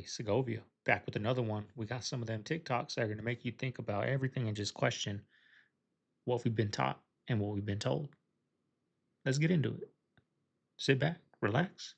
Segovia, back with another one. We got some of them TikToks that are going to make you think about everything and just question what we've been taught and what we've been told. Let's get into it. Sit back, relax,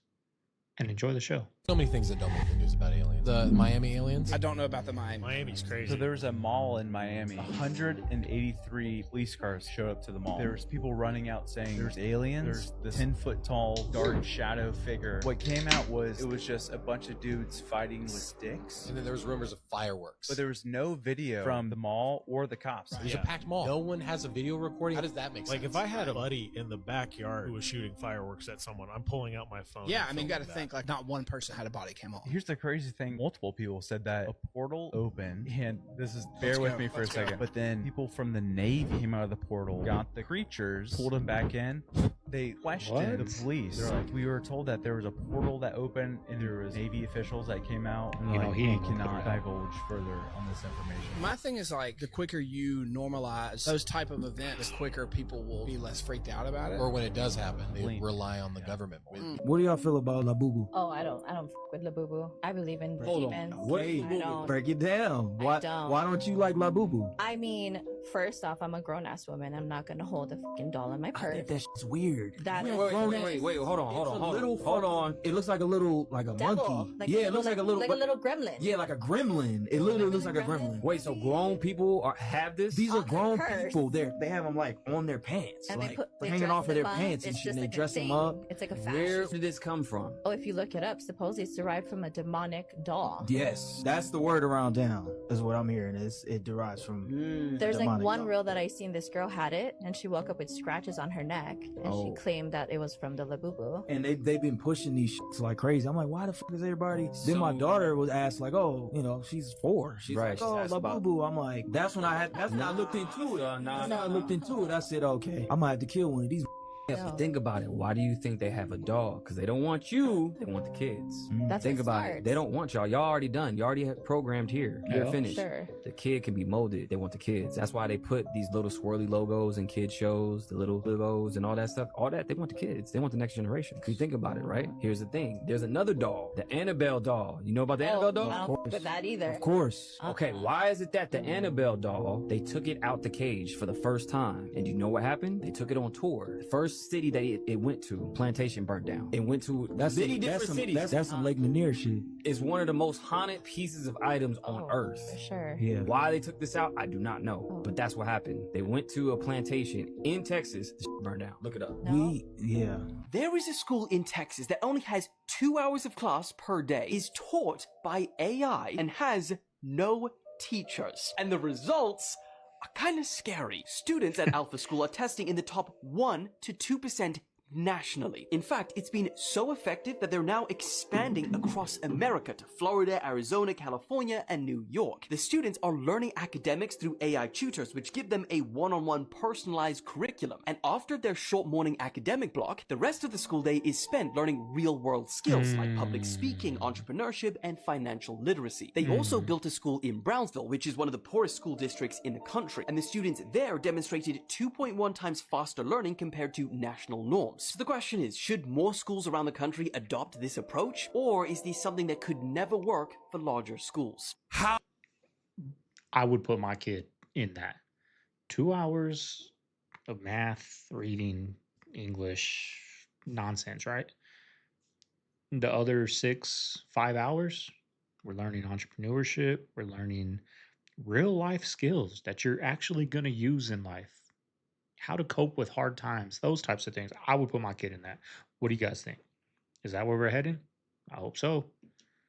and enjoy the show. So many things that don't make the news about aliens. The Miami aliens. I don't know about the Miami. Miami's crazy. So there was a mall in Miami. 183 police cars showed up to the mall. There was people running out saying there's aliens. There's this 10-foot tall dark shadow figure. What came out was it was just a bunch of dudes fighting with sticks. And then there was rumors of fireworks. But there was no video from the mall or the cops. It was a packed mall. No one has a video recording. How does that make sense? Like if I had a buddy in the backyard who was shooting fireworks at someone, I'm pulling out my phone. Yeah, I mean, you got to think like not one person had a body cam on. Here's the crazy thing. Multiple people said that a portal opened, and this is, bear with me for a second, but then people from the Navy came out of the portal, got the creatures, pulled them back in. They questioned the police. They're like, we were told that there was a portal that opened, and there was Navy officials that came out. And You know, he we ain't gonna cannot put it out. divulge further on this information. My thing is like the quicker you normalize those type of events, the quicker people will be less freaked out about it. Or when it does happen, they rely on the government. What do y'all feel about La Boo Boo? Oh, I don't f with Labubu. I believe in Hold demons. on. What? I don't. Break it down. Why don't. Why don't you like La Boo Boo? I mean, first off, I'm a grown ass woman. I'm not gonna hold a fucking doll in my I purse. think that shit's weird. That Wait, is hold on. Hold on. It looks like a little, like a devil. monkey. Yeah, it looks like a little, like a little gremlin. yeah, like a gremlin. It literally looks like a gremlin. Wait, so grown people have this? These are On grown their purse. people. They have them like on their pants, And like they hanging dress off of their them up. pants and It's shit. just And they like a dress them thing. up. It's like a fashion. Where did this come from? Oh, if you look it up, supposedly it's derived from a demonic doll. Yes, that's the word around town. Is what I'm hearing. It derives from. There's like demonic one doll. reel that I seen. This girl had it, and she woke up with scratches on her neck, and she claimed that it was from the Labubu. And they've been pushing these shits like crazy. I'm like, why the fuck is everybody? Then my daughter was asked like, oh, you know, she's 4. She's Right, like, she's oh, asked La about- Boo Boo. I'm like, that's when I looked into it. Nah. When I looked into it, I said, okay, I might have to kill one of these. But think about it. Why do you think they have a dog? Because they don't want you. They want the kids. That's Think what about it. starts. They don't want y'all. Y'all already done. You already have programmed here. You're Yeah. finished. Sure. The kid can be molded. They want the kids. That's why they put these little swirly logos in kid shows, the little logos and all that stuff. All that, they want the kids. They want the next generation. You think about it, right? Here's the thing. There's another doll, the Annabelle doll. You know about the Annabelle doll? I don't f with that either. Of course. Okay, why is it that the Annabelle doll, they took it out the cage for the first time? And you know what happened? They took it on tour. The first city that it went to, Plantation burnt down. It went to many different cities. That's some Lake Lanier shit. It's one of the most haunted pieces of items on Oh, earth. For sure. Yeah. Why they took this out, I do not know. Oh. But that's what happened. They went to a plantation in Texas. The shit burned down. Look it up. No. There is a school in Texas that only has 2 hours of class per day, is taught by AI, and has no teachers. And the results are kind of scary. Students at Alpha School are testing in the top 1 to 2% nationally. In fact, it's been so effective that they're now expanding across America to Florida, Arizona, California, and New York. The students are learning academics through AI tutors, which give them a one-on-one personalized curriculum. And after their short morning academic block, the rest of the school day is spent learning real-world skills like public speaking, entrepreneurship, and financial literacy. They also built a school in Brownsville, which is one of the poorest school districts in the country, and the students there demonstrated 2.1 times faster learning compared to national norms. So the question is, should more schools around the country adopt this approach, or is this something that could never work for larger schools? I would put my kid in that. 2 hours of math, reading, English, nonsense, right? The other 5 hours, we're learning entrepreneurship. We're learning real life skills that you're actually going to use in life. How to cope with hard times, those types of things. I would put my kid in that. What do you guys think? Is that where we're heading? I hope so.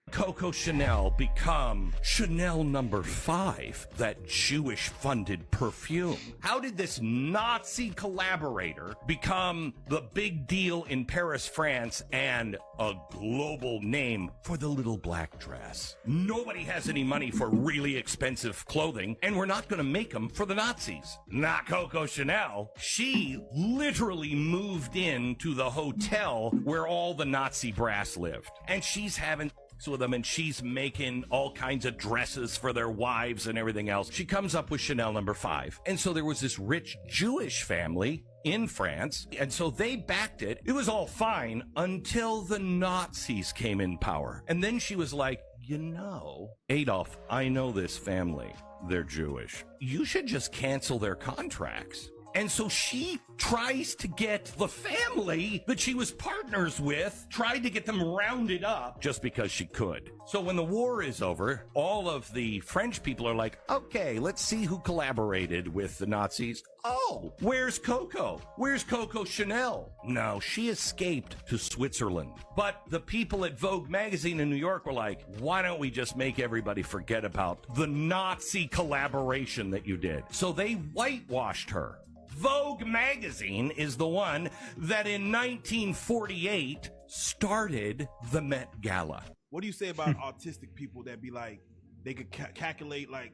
Coco Chanel become Chanel number 5, that Jewish-funded perfume? How did this Nazi collaborator become the big deal in Paris, France, and a global name for the little black dress? Nobody has any money for really expensive clothing, and we're not going to make them for the Nazis. Not Coco Chanel. She literally moved into the hotel where all the Nazi brass lived, and she's having with them, and she's making all kinds of dresses for their wives and everything else. She comes up with Chanel number 5. And so there was this rich Jewish family in France, and so they backed it. It was all fine until the Nazis came in power. And then she was like, you know, Adolf, I know this family. They're Jewish. You should just cancel their contracts. And so she tries to get the family that she was partners with, tried to get them rounded up just because she could. So when the war is over, all of the French people are like, okay, let's see who collaborated with the Nazis. Oh, where's Coco? Where's Coco Chanel? No, she escaped to Switzerland. But the people at Vogue magazine in New York were like, why don't we just make everybody forget about the Nazi collaboration that you did? So they whitewashed her. Vogue magazine is the one that in 1948 started the Met Gala. What do you say about autistic people that be like, they could calculate like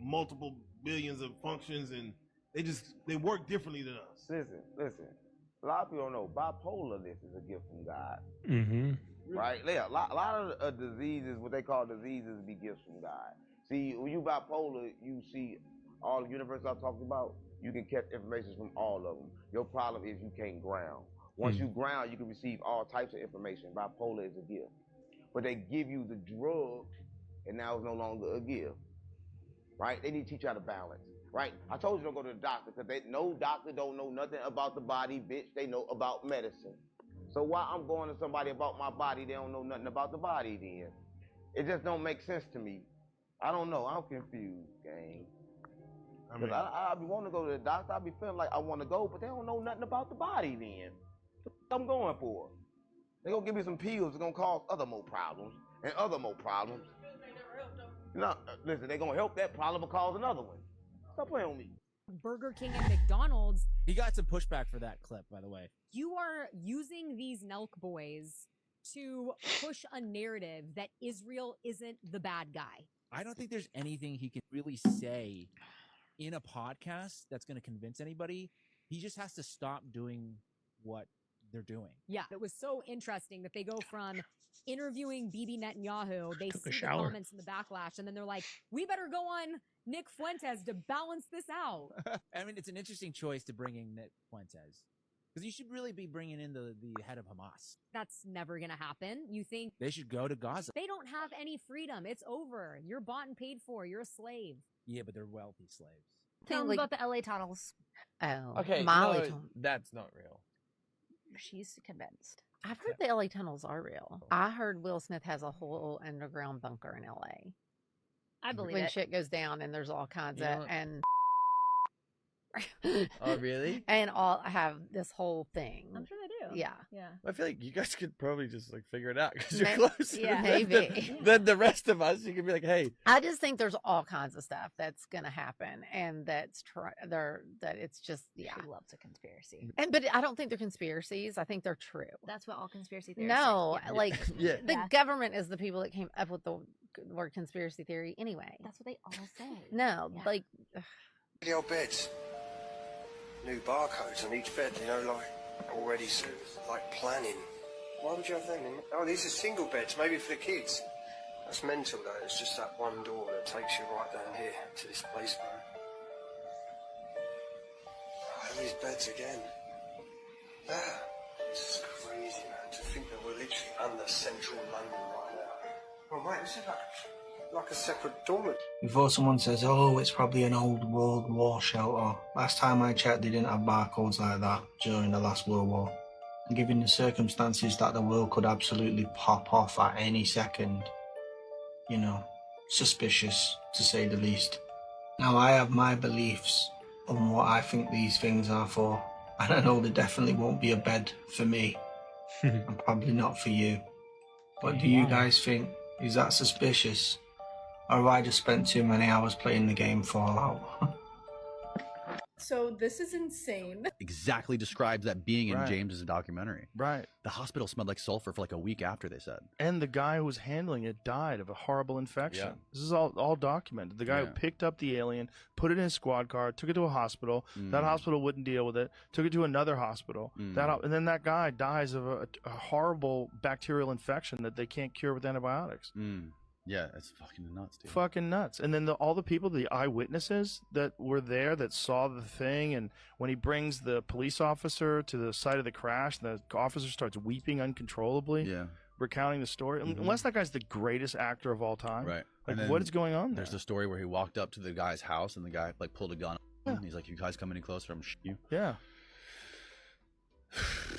multiple billions of functions and they work differently than us? Listen. A lot of people don't know bipolarness is a gift from God. Mm-hmm. Right? Yeah, a lot of diseases, what they call diseases, be gifts from God. See, when you bipolar, you see all the universe I talked about. You can catch information from all of them. Your problem is you can't ground. Once you ground, you can receive all types of information. Bipolar is a gift. But they give you the drug, and now it's no longer a gift. Right? They need to teach you how to balance. Right? I told you don't go to the doctor, because no doctor don't know nothing about the body, bitch. They know about medicine. So why I'm going to somebody about my body, they don't know nothing about the body then? It just don't make sense to me. I don't know. I'm confused, gang. Because I be wanting to go to the doctor. I be feeling like I want to go, but they don't know nothing about the body then. What I'm going for? They gonna give me some pills that's gonna cause other more problems and other more problems. No, listen, they gonna help that problem but cause another one. Stop playing with me. Burger King and McDonald's. He got some pushback for that clip, by the way. You are using these Nelk boys to push a narrative that Israel isn't the bad guy. I don't think there's anything he can really say in a podcast that's going to convince anybody. He just has to stop doing what they're doing. Yeah, it was so interesting that they go from interviewing Bibi Netanyahu, they see the shower. comments and the backlash, and then they're like, we better go on Nick Fuentes to balance this out. I mean, it's an interesting choice to bring in Nick Fuentes, because you should really be bringing in the head of Hamas. That's never going to happen. You think They should go to Gaza. they don't have any freedom. It's over. You're bought and paid for. You're a slave. Yeah, but they're wealthy slaves. Tell them about the LA tunnels. Oh, Okay, Molly no, told- that's not real. She's convinced. I've heard the LA tunnels are real. I heard Will Smith has a whole underground bunker in LA. I believe when it. shit goes down and there's all kinds You of know- and Oh, really? and all I have this whole thing. I'm sure they do. Yeah. Yeah. I feel like you guys could probably just like figure it out because you're May- closer yeah, than, maybe. than the rest of us. You could be like, hey, I just think there's all kinds of stuff that's gonna happen, and that it's just yeah. She loves a conspiracy. But I don't think they're conspiracies. I think they're true. That's what all conspiracy theories No, say. Yeah. like Yeah. the Yeah. government is the people that came up with the word conspiracy theory anyway. That's what they all say. No, Yeah. like The old beds. New barcodes on each bed, you know, like already like planning. Why would you have them in? Oh, these are single beds, maybe for the kids. That's mental though, it's just that one door that takes you right down here to this place, bro. Oh, these beds again. Ah, this is crazy, man, to think that we're literally under central London right now. Oh, mate, this is like a separate dormitory. Before someone says, oh, it's probably an old World War shelter. Last time I checked, they didn't have barcodes like that during the last World War. And given the circumstances that the world could absolutely pop off at any second, you know, suspicious to say the least. Now I have my beliefs on what I think these things are for. And I know there definitely won't be a bed for me. And probably not for you. But do you guys think, is that suspicious? Or have I just spent too many hours playing the game Fallout? So this is insane. Exactly describes that being in Right. James's documentary. Right. The hospital smelled like sulfur for like a week after, they said. And the guy who was handling it died of a horrible infection. Yeah. This is all documented. The guy who Yeah. picked up the alien, put it in his squad car, took it to a hospital. That hospital wouldn't deal with it. Took it to another hospital. And then that guy dies of a horrible bacterial infection that they can't cure with antibiotics. Yeah, it's fucking nuts, dude. Fucking nuts. And then all the people, the eyewitnesses that were there that saw the thing, and when he brings the police officer to the site of the crash, the officer starts weeping uncontrollably. Yeah. recounting the story. Unless that guy's the greatest actor of all time. Right. Like, And then what is going on there? There's the story where he walked up to the guy's house and the guy like pulled a gun on him. And he's like, "You guys come any closer, I'm gonna shoot you." Yeah.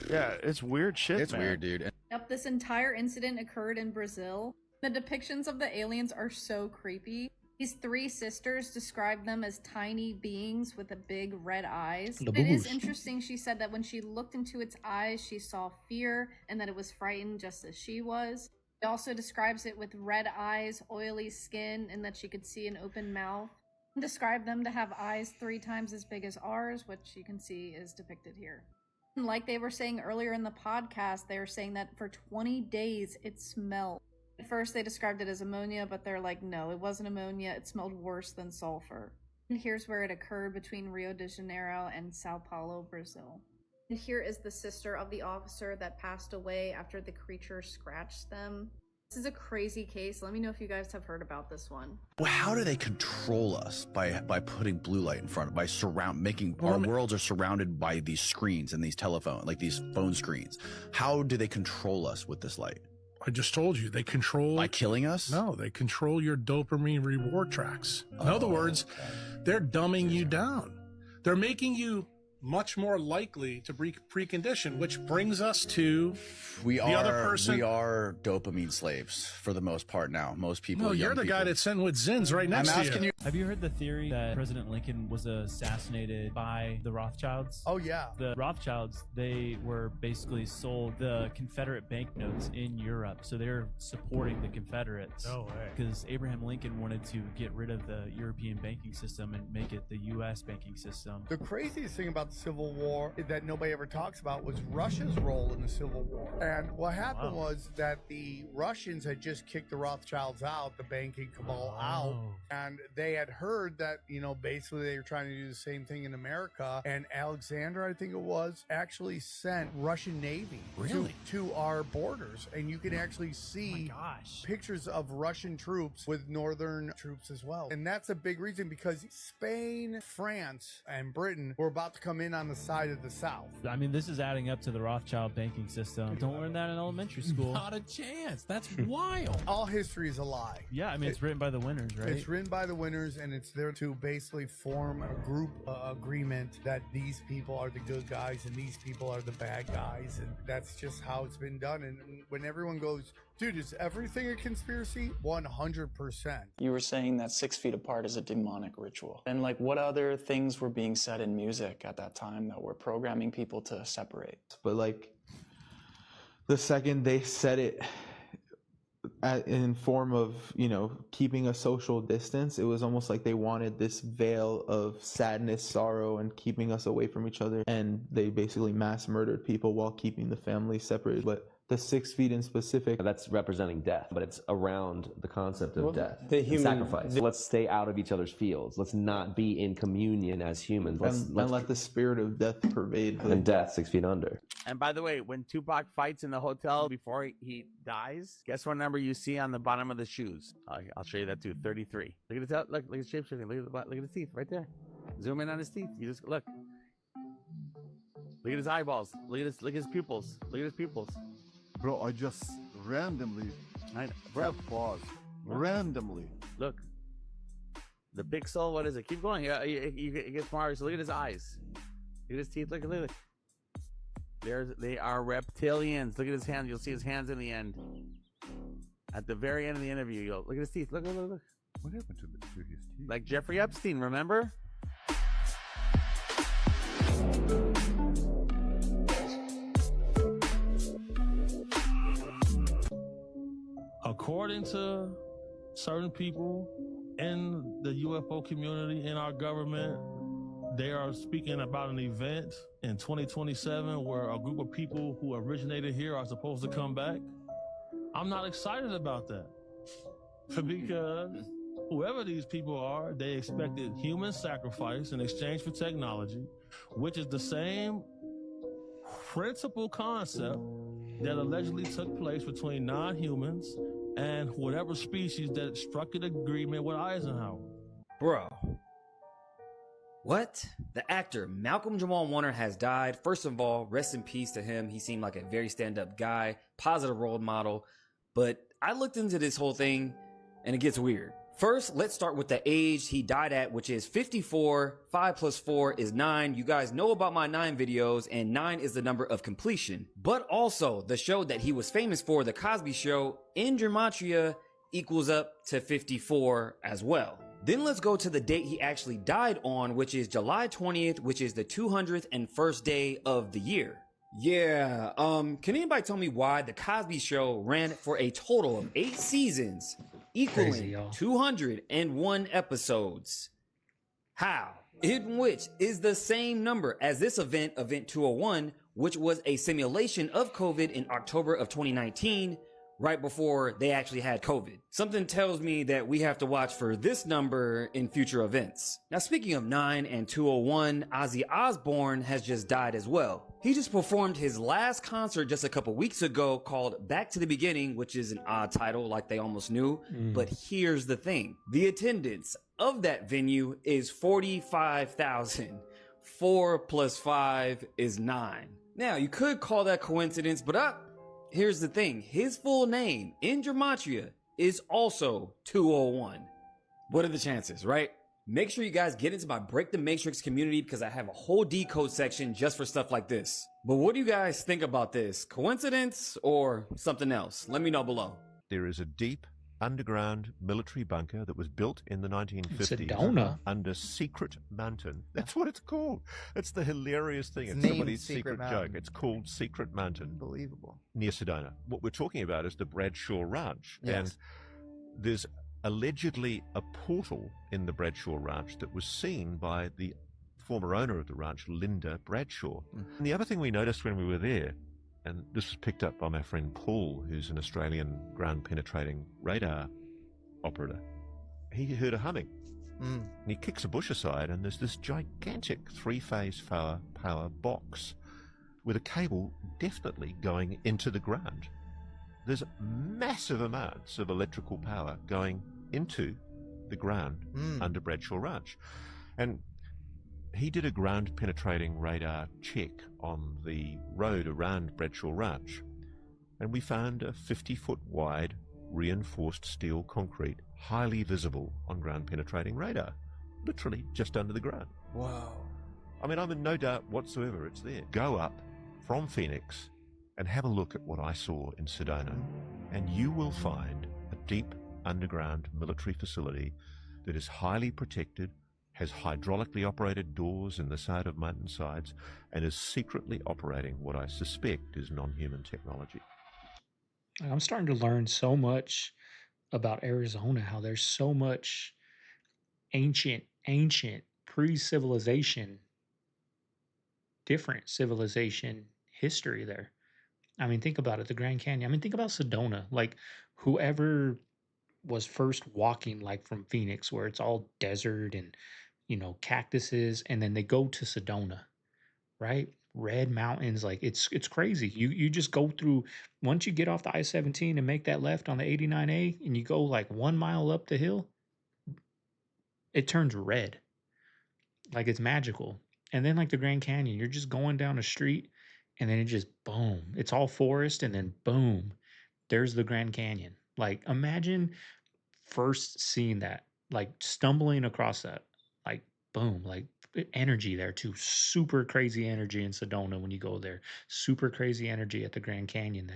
Yeah, it's weird shit. It's weird, dude. Yep, this entire incident occurred in Brazil. The depictions of the aliens are so creepy. These three sisters described them as tiny beings with a big red eyes. The It is boo-boos. interesting, she said that when she looked into its eyes, she saw fear and that it was frightened just as she was. It also describes it with red eyes, oily skin, and that she could see an open mouth. And described them to have eyes 3 times as big as ours, which you can see is depicted here. And like they were saying earlier in the podcast, they were saying that for 20 days it smelled. At first they described it as ammonia, but they're like, no, it wasn't ammonia. It smelled worse than sulfur. And here's where it occurred between Rio de Janeiro and Sao Paulo, Brazil. And here is the sister of the officer that passed away after the creature scratched them. This is a crazy case. Let me know if you guys have heard about this one. Well, how do they control us by putting blue light in front of making our worlds are surrounded by these screens and these these phone screens? How do they control us with this light? I just told you, they control... By killing us? No, they control your dopamine reward tracks. In other words, they're dumbing you down. They're making you much more likely to be preconditioned, which brings us to the other person. We are dopamine slaves for the most part now. Most people. No, you're the guy that's sitting with Zins right next to you. Have you heard the theory that President Lincoln was assassinated by the Rothschilds? Oh, yeah. The Rothschilds, they were basically sold the Confederate banknotes in Europe. So they're supporting the Confederates. No way. Because Abraham Lincoln wanted to get rid of the European banking system and make it the U.S. banking system. The craziest thing about the Civil War that nobody ever talks about was Russia's role in the Civil War. And what happened was that the Russians had just kicked the Rothschilds out, the banking cabal out, and they had heard that, basically they were trying to do the same thing in America. And Alexander, I think it was, actually sent Russian Navy to our borders. And you can actually see pictures of Russian troops with Northern troops as well. And that's a big reason because Spain, France, and Britain were about to come in on the side of the South. I mean, this is adding up to the Rothschild banking system. Don't learn that in elementary school. Not a chance. That's wild. All history is a lie. Yeah, I mean, it's written by the winners, right? It's written by the winners, and it's there to basically form a group agreement that these people are the good guys and these people are the bad guys, and that's just how it's been done. And when everyone goes, dude, is everything a conspiracy? 100%. You were saying that 6 feet apart is a demonic ritual. And like, what other things were being said in music at that time that were programming people to separate? But like, the second they said it in form of, keeping a social distance, it was almost like they wanted this veil of sadness, sorrow, and keeping us away from each other. And they basically mass murdered people while keeping the family separated. But the 6 feet in specific, that's representing death, but it's around the concept of death, the and human sacrifice. Let's stay out of each other's fields. Let's not be in communion as humans. Let's let the spirit of death pervade. And death 6 feet under. And by the way, when Tupac fights in the hotel before he dies, guess what number you see on the bottom of the shoes? I'll show you that too. 33. Look at his look at shape shifting. Look at his teeth right there. Zoom in on his teeth. You just look. Look at his eyeballs. Look at his pupils. Look at his pupils. Bro, I just randomly pause. Randomly. Look. The pixel, what is it? Keep going. Yeah, it gets more. So look at his eyes. Look at his teeth. Look. They are reptilians. Look at his hands. You'll see his hands in the end. At the very end of the interview, you'll look at his teeth. Look. What happened to his teeth? Like Jeffrey Epstein, remember? According to certain people in the UFO community, in our government, they are speaking about an event in 2027 where a group of people who originated here are supposed to come back. I'm not excited about that because whoever these people are, they expected human sacrifice in exchange for technology, which is the same principal concept that allegedly took place between non-humans and whatever species that struck an agreement with Eisenhower. Bro, What? The actor Malcolm Jamal Warner has died. First of all, rest in peace to him. He seemed like a very stand-up guy, positive role model. But I looked into this whole thing, and it gets weird. First, let's start with the age he died at, which is 54. 5 plus 4 is 9. You guys know about my 9 videos, and 9 is the number of completion. But also, the show that he was famous for, The Cosby Show, in Gematria, equals up to 54 as well. Then let's go to the date he actually died on, which is July 20th, which is the 201st day of the year. Yeah, can anybody tell me why The Cosby Show ran for a total of 8 seasons, equaling Crazy, 201 episodes? How? In which is the same number as this event, Event 201, which was a simulation of COVID in October of 2019, right before they actually had COVID. Something tells me that we have to watch for this number in future events. Now, speaking of 9 and 201, Ozzy Osbourne has just died as well. He just performed his last concert just a couple weeks ago called Back to the Beginning, which is an odd title like they almost knew. But here's the thing. The attendance of that venue is 45,000. 4 plus 5 is 9. Now, you could call that coincidence, but here's the thing. His full name in Gematria is also 201. What are the chances, right? Make sure you guys get into my Break the Matrix community because I have a whole decode section just for stuff like this. But what do you guys think about this? Coincidence or something else? Let me know below. There is a deep underground military bunker that was built in the 1950s Sedona. under Secret Mountain. That's what it's called. It's the hilarious thing. It's named somebody's Secret secret Mountain. joke. It's called Secret Mountain. Unbelievable. Near Sedona. What we're talking about is the Bradshaw Ranch. Yes. And there's allegedly a portal in the Bradshaw Ranch that was seen by the former owner of the ranch, Linda Bradshaw. And the other thing we noticed when we were there, and this was picked up by my friend Paul, who's an Australian ground-penetrating radar operator, he heard a humming. And he kicks a bush aside, and there's this gigantic 3-phase power box with a cable definitely going into the ground. There's massive amounts of electrical power going into the ground under Bradshaw Ranch. And he did a ground-penetrating radar check on the road around Bradshaw Ranch, and we found a 50-foot wide reinforced steel concrete, highly visible on ground-penetrating radar, literally just under the ground. Wow. I mean, I'm in no doubt whatsoever it's there. Go up from Phoenix and have a look at what I saw in Sedona, and you will find a deep underground military facility that is highly protected, has hydraulically operated doors in the side of mountainsides, and is secretly operating what I suspect is non-human technology. I'm starting to learn so much about Arizona, how there's so much ancient pre-civilization, different civilization history there. I mean, think about it, the Grand Canyon. I mean, think about Sedona. Like, whoever was first walking, like from Phoenix, where it's all desert and, cactuses, and then they go to Sedona, right? Red mountains, like it's crazy. You just go through, once you get off the I-17 and make that left on the 89A, and you go like 1 mile up the hill, it turns red. Like, it's magical. And then like the Grand Canyon, you're just going down a street, and then it just boom, it's all forest, and then boom, there's the Grand Canyon. Like, imagine first seeing that, like stumbling across that, like boom, like energy there too. Super crazy energy in Sedona when you go there. Super crazy energy at the Grand Canyon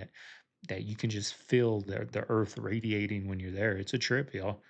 that you can just feel the earth radiating when you're there. It's a trip, y'all.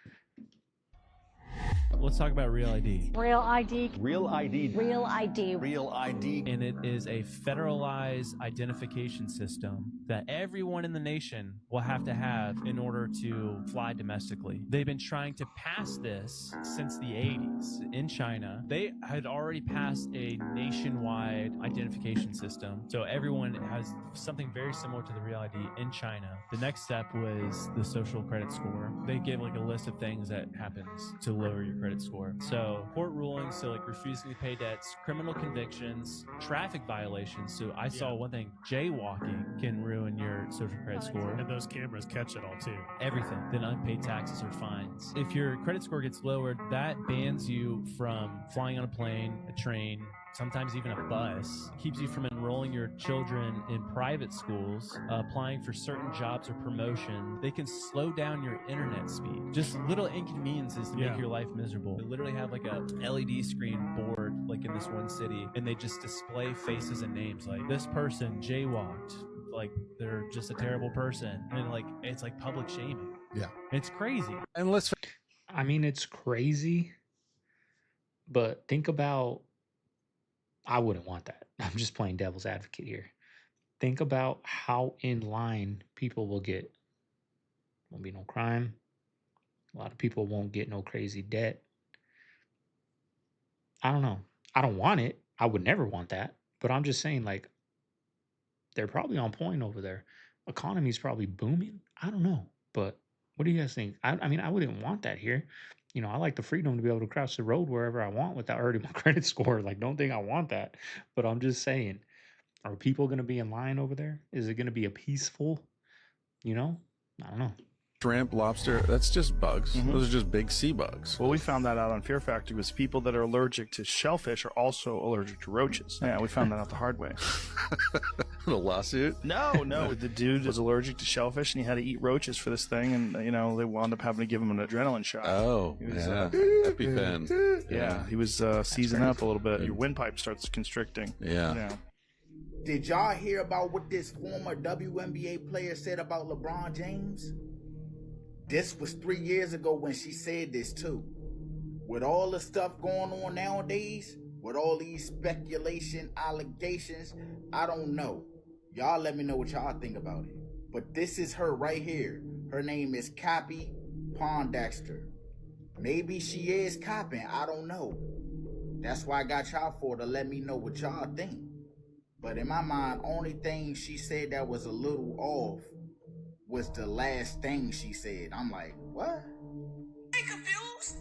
Let's talk about Real ID. Real ID. Real ID. Real ID. Real ID. And it is a federalized identification system that everyone in the nation will have to have in order to fly domestically. They've been trying to pass this since the 80s in China. They had already passed a nationwide identification system. So everyone has something very similar to the Real ID in China. The next step was the social credit score. They give like a list of things that happens to lower your credit score. So court rulings, so like refusing to pay debts, criminal convictions, traffic violations. So I saw one thing, jaywalking can ruin your social credit score. And those cameras catch it all too. Everything. Then unpaid taxes or fines. If your credit score gets lowered, that bans you from flying on a plane, a train, sometimes even a bus. It keeps you from enrolling your children in private schools, applying for certain jobs or promotion. They can slow down your internet speed. Just little inconveniences to make your life miserable. They literally have like a LED screen board like in this one city, and they just display faces and names like this person jaywalked, like they're just a terrible person, and like it's like public shaming. Yeah, it's crazy. And let's I mean, it's crazy, but think about, I wouldn't want that. I'm just playing devil's advocate here. Think about how in line people will get. Won't be no crime. A lot of people won't get no crazy debt. I don't know. I don't want it. I would never want that. But I'm just saying, like, they're probably on point over there. Economy's probably booming. I don't know. But what do you guys think? I mean, I wouldn't want that here. You know, I like the freedom to be able to cross the road wherever I want without hurting my credit score. Like, don't think I want that. But I'm just saying, are people going to be in line over there? Is it going to be a peaceful, you know? I don't know. Shrimp, lobster, that's just bugs. Those are just big sea bugs. Well, we found that out on Fear Factory was people that are allergic to shellfish are also allergic to roaches. Yeah, we found that out the hard way. A lawsuit? No, the dude was allergic to shellfish and he had to eat roaches for this thing, and they wound up having to give him an adrenaline shot. Oh, yeah. EpiPen. Yeah, he was seizing up a little bit. Your windpipe starts constricting. Yeah. Did y'all hear about what this former WNBA player said about LeBron James? This was 3 years ago when she said this too. With all the stuff going on nowadays, with all these speculation, allegations, I don't know. Y'all let me know what y'all think about it. But this is her right here. Her name is Cappy Pondexter. Maybe she is copping, I don't know. That's why I got y'all for to let me know what y'all think. But in my mind, only thing she said that was a little off was the last thing she said. I'm like, what? I ain't confused.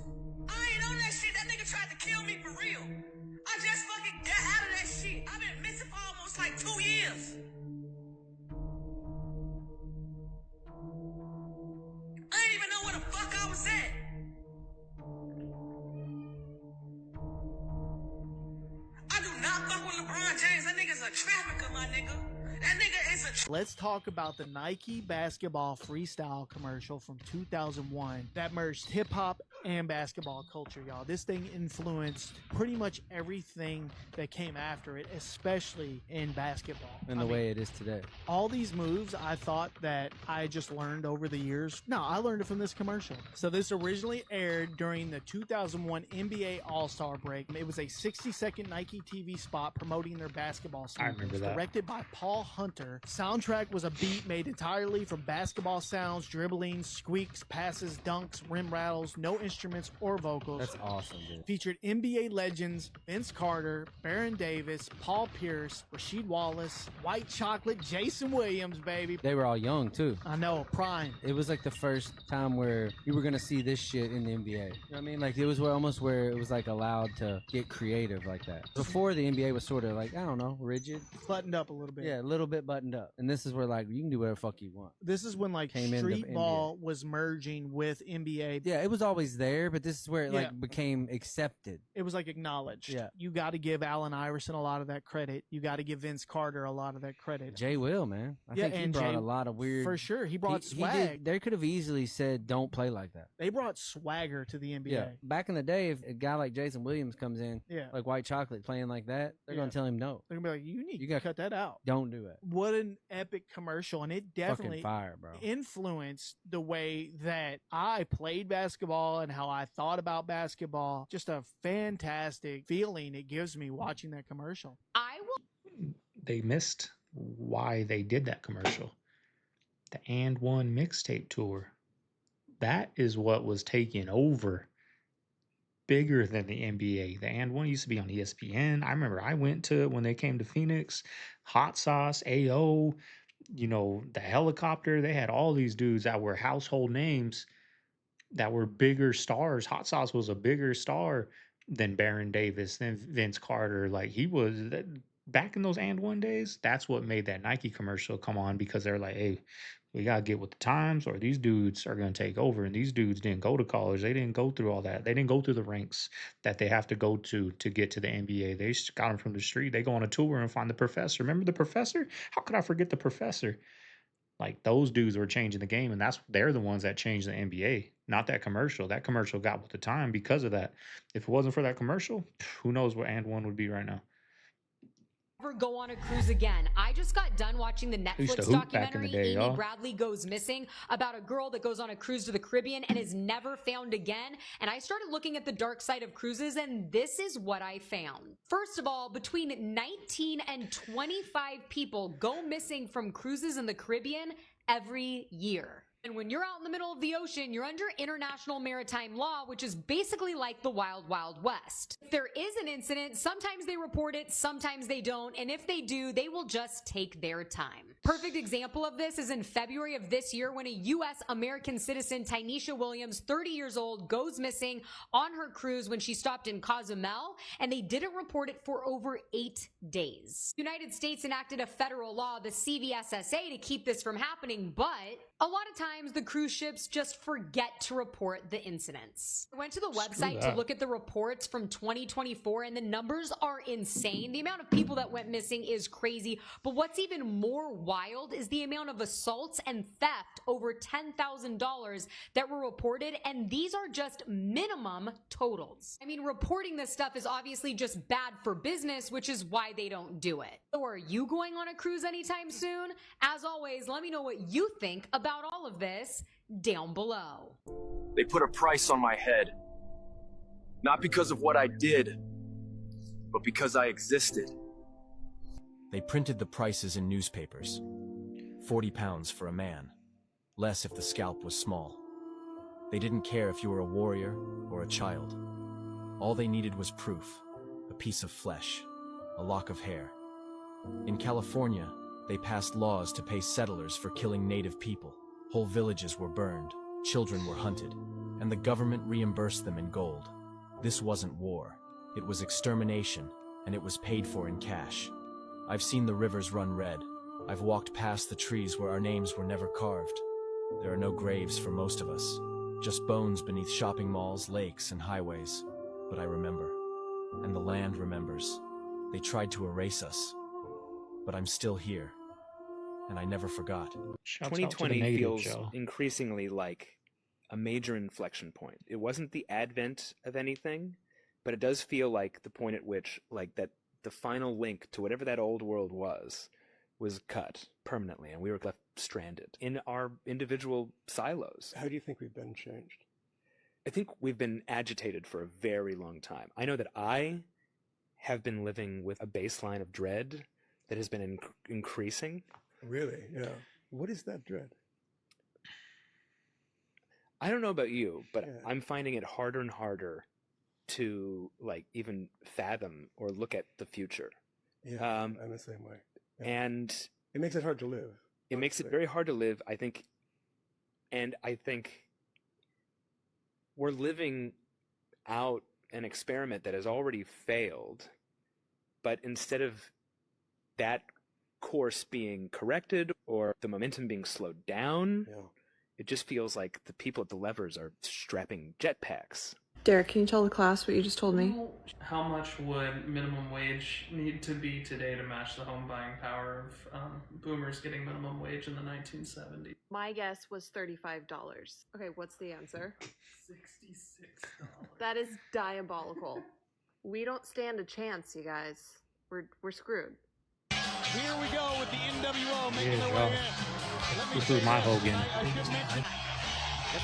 I ain't on that shit. That nigga tried to kill me for real. I just fucking got out of that shit. I've been missing for almost like 2 years. I didn't even know where the fuck I was at. I do not fuck with LeBron James. That nigga's a trafficker, my nigga. That nigga is a Let's talk about the Nike basketball freestyle commercial from 2001 that merged hip hop and basketball culture, y'all. This thing influenced pretty much everything that came after it, especially in basketball. And the way it is today. All these moves I thought that I just learned over the years. No, I learned it from this commercial. So this originally aired during the 2001 NBA All-Star break. It was a 60-second Nike TV spot promoting their basketball sneakers. I remember that. Directed by Paul Hunter. Soundtrack was a beat made entirely from basketball sounds, dribbling, squeaks, passes, dunks, rim rattles, no instruments or vocals. That's awesome, dude. Featured NBA legends Vince Carter, Baron Davis, Paul Pierce, Rasheed Wallace, White Chocolate, Jason Williams, baby. They were all young, too. I know, prime. It was like the first time where you were going to see this shit in the NBA. You know what I mean? Like, it was almost where it was, like, allowed to get creative like that. Before, the NBA was sort of, like, I don't know, rigid. Buttoned up a little bit. Yeah, a little bit buttoned up. And this is where, like, you can do whatever the fuck you want. This is when, like, Came into street NBA. ball was merging with NBA. Yeah, it was always there, but this is where it, like, became accepted. It was, like, acknowledged. Yeah. You got to give Allen Iverson a lot of that credit. You got to give Vince Carter a lot of that credit. Jay Will, man. I think he brought a lot of weird... For sure. He brought swag. They could have easily said, don't play like that. They brought swagger to the NBA. Yeah. Back in the day, if a guy like Jason Williams comes in, Yeah. like White Chocolate playing like that, they're going to tell him no. They're going to be like, you need to cut that out. Don't do it. What an epic commercial. And it definitely Fucking fire, bro. influenced the way that I played basketball and how I thought about basketball. Just a fantastic feeling it gives me watching that commercial. They missed why they did that commercial. The And One mixtape tour. That is what was taking over, bigger than the NBA. The And One used to be on ESPN. I remember I went to it when they came to Phoenix. Hot Sauce, AO, you know, the Helicopter. They had all these dudes that were household names that were bigger stars. Hot Sauce was a bigger star than Baron Davis, than Vince Carter. Like he was back in those and one days. That's what made that Nike commercial come on, because they're like, hey, we gotta get with the times, or these dudes are gonna take over. And these dudes didn't go to college. They didn't go through all that. They didn't go through the ranks that they have to go to get to the NBA. They just got them from the street. They go on a tour and find the professor. Remember the professor? How could I forget the professor? Like those dudes were changing the game, and they're the ones that changed the NBA, not that commercial. That commercial got with the time because of that. If it wasn't for that commercial, who knows what and one would be right now. Never go on a cruise again. I just got done watching the I used to Netflix hoop back in the documentary day, Amy y'all. Bradley Goes Missing, about a girl that goes on a cruise to the Caribbean and is never found again. And I started looking at the dark side of cruises, and this is what I found. First of all, between 19 and 25 people go missing from cruises in the Caribbean every year. And when you're out in the middle of the ocean, you're under international maritime law, which is basically like the Wild Wild West. If there is an incident, sometimes they report it, sometimes they don't, and if they do, they will just take their time. Perfect example of this is in February of this year when a U.S. American citizen, Tynesha Williams, 30 years old, goes missing on her cruise when she stopped in Cozumel, and they didn't report it for over 8 days. The United States enacted a federal law, the CVSSA, to keep this from happening, but a lot of times the cruise ships just forget to report the incidents. I went to the website to look at the reports from 2024, and the numbers are insane. The amount of people that went missing is crazy, but what's even more wild is the amount of assaults and theft over $10,000 that were reported, and these are just minimum totals. I mean, reporting this stuff is obviously just bad for business, which is why they don't do it. So are you going on a cruise anytime soon? As always, let me know what you think about all of this down below. They put a price on my head. Not because of what I did, but because I existed. They printed the prices in newspapers. 40 pounds for a man, less if the scalp was small. They didn't care if you were a warrior or a child. All they needed was proof, a piece of flesh, a lock of hair. In California, they passed laws to pay settlers for killing native people. Whole villages were burned, children were hunted, and the government reimbursed them in gold. This wasn't war, it was extermination, and it was paid for in cash. I've seen the rivers run red. I've walked past the trees where our names were never carved. There are no graves for most of us, just bones beneath shopping malls, lakes, and highways. But I remember, and the land remembers. They tried to erase us, but I'm still here, and I never forgot. 2020 feels increasingly like a major inflection point. It wasn't the advent of anything, but it does feel like the point at which, like, that the final link to whatever that old world was cut permanently, and we were left stranded in our individual silos. How do you think we've been changed? I think we've been agitated for a very long time. I know that I have been living with a baseline of dread that has been increasing. Really? Yeah. What is that dread? I don't know about you, but I'm finding it harder and harder to, like, even fathom or look at the future. Yeah, I'm the same way. Yeah. And it makes it hard to live. It makes it very hard to live, I think. And I think we're living out an experiment that has already failed, but instead of that course being corrected or the momentum being slowed down, it just feels like the people at the levers are strapping jetpacks. Derek, can you tell the class what you just told me? How much would minimum wage need to be today to match the home buying power of boomers getting minimum wage in the 1970s? My guess was $35. Okay, what's the answer? $66. That is diabolical. We don't stand a chance, you guys. We're screwed. Here we go with the NWO making their way in. This is my Hogan. And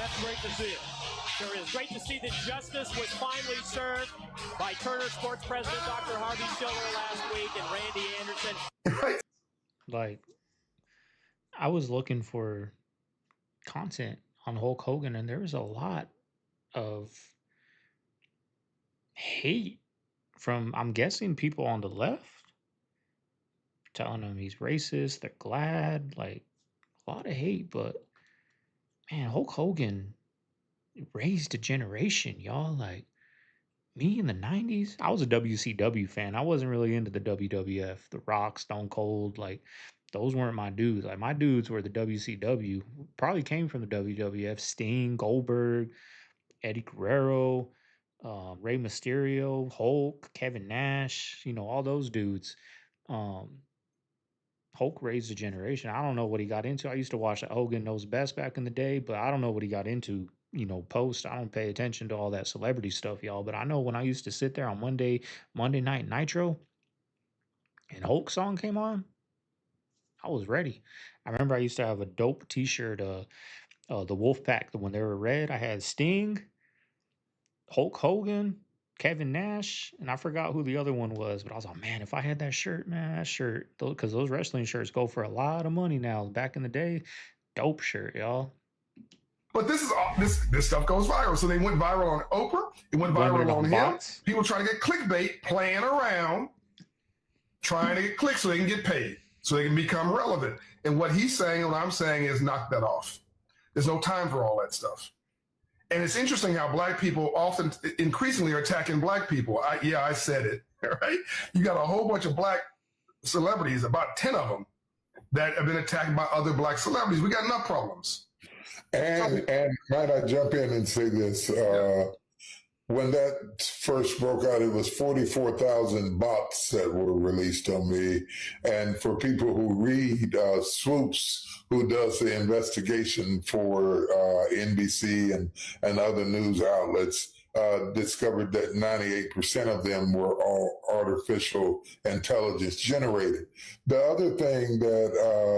that's great to see it. Sure is. Great to see that justice was finally served by Turner Sports President Dr. Harvey Schiller last week and Randy Anderson. Like, I was looking for content on Hulk Hogan, and there was a lot of hate from, I'm guessing, people on the left telling him he's racist. They're glad, like, a lot of hate. But man, Hulk Hogan raised a generation, y'all. Like me in the 90s, I was a WCW fan. I wasn't really into the WWF, The Rock, Stone Cold. Like those weren't my dudes. Like my dudes were the WCW. Probably came from the WWF. Sting, Goldberg, Eddie Guerrero, Rey Mysterio, Hulk, Kevin Nash, all those dudes. Um, Hulk raised a generation. I don't know what he got into. I used to watch Hogan Knows Best back in the day, but I don't know what he got into, post. I don't pay attention to all that celebrity stuff, y'all. But I know when I used to sit there on Monday Night Nitro, and Hulk song came on, I was ready. I remember I used to have a dope T-shirt, the Wolfpack, the when they were red. I had Sting, Hulk Hogan, Kevin Nash, and I forgot who the other one was, but I was like, man, if I had that shirt, man, that shirt, because those wrestling shirts go for a lot of money now. Back in the day, dope shirt, y'all. But this is all, this stuff goes viral. So they went viral on Oprah. It went viral on him. Bots. People trying to get clickbait, playing around, trying to get clicks so they can get paid, so they can become relevant. And what he's saying, what I'm saying is knock that off. There's no time for all that stuff. And it's interesting how black people often increasingly are attacking black people. I said it, right? You got a whole bunch of black celebrities, about 10 of them, that have been attacked by other black celebrities. We got enough problems. And might I jump in and say this? When that first broke out, it was 44,000 bots that were released on me. And for people who read, Swoops, who does the investigation for NBC and other news outlets, discovered that 98% of them were all artificial intelligence generated. The other thing that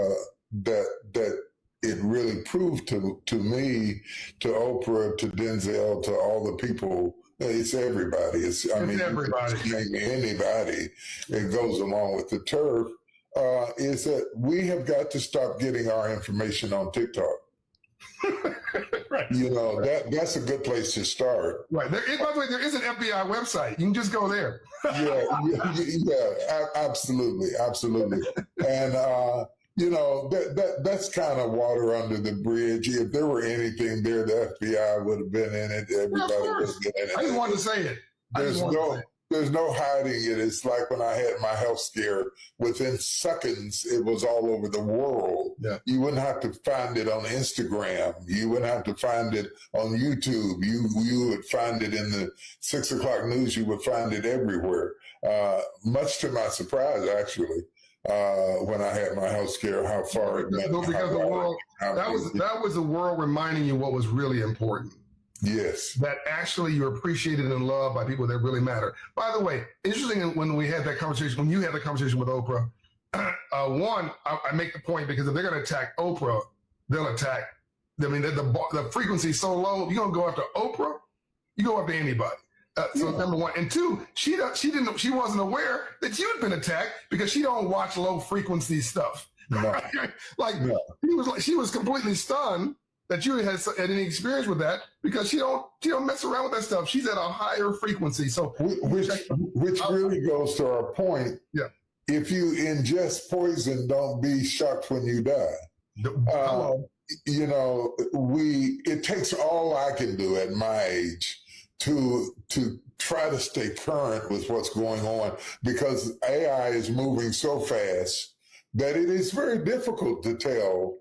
it really proved to me, to Oprah, to Denzel, to all the people, it's everybody. It's everybody. Anybody that goes along with the turf, is that we have got to stop getting our information on TikTok. Right. That's a good place to start. Right. By the way, there is an FBI website. You can just go there. Yeah, absolutely. And, that's kind of water under the bridge. If there were anything there, the FBI would have been in it. Everybody would have been in it. I just wanted to say it. There's no hiding it. It's like when I had my health scare. Within seconds, it was all over the world. Yeah. You wouldn't have to find it on Instagram. You wouldn't have to find it on YouTube. You would find it in the 6 o'clock news. You would find it everywhere. Much to my surprise, actually. When I had my health scare, how far it went. Because the world, that was the world reminding you what was really important. Yes. That actually you're appreciated and loved by people that really matter. By the way, interesting when we had that conversation, when you had the conversation with Oprah, I make the point because if they're going to attack Oprah, they'll attack, the frequency is so low, you're going to go after Oprah, you go after anybody. So number one. And two, she wasn't aware that you'd been attacked because she don't watch low frequency stuff. No. She was completely stunned that you had any experience with that because she don't mess around with that stuff. She's at a higher frequency. So which really goes to our point. Yeah. If you ingest poison, don't be shocked when you die. It takes all I can do at my age to try to stay current with what's going on, because AI is moving so fast that it is very difficult to tell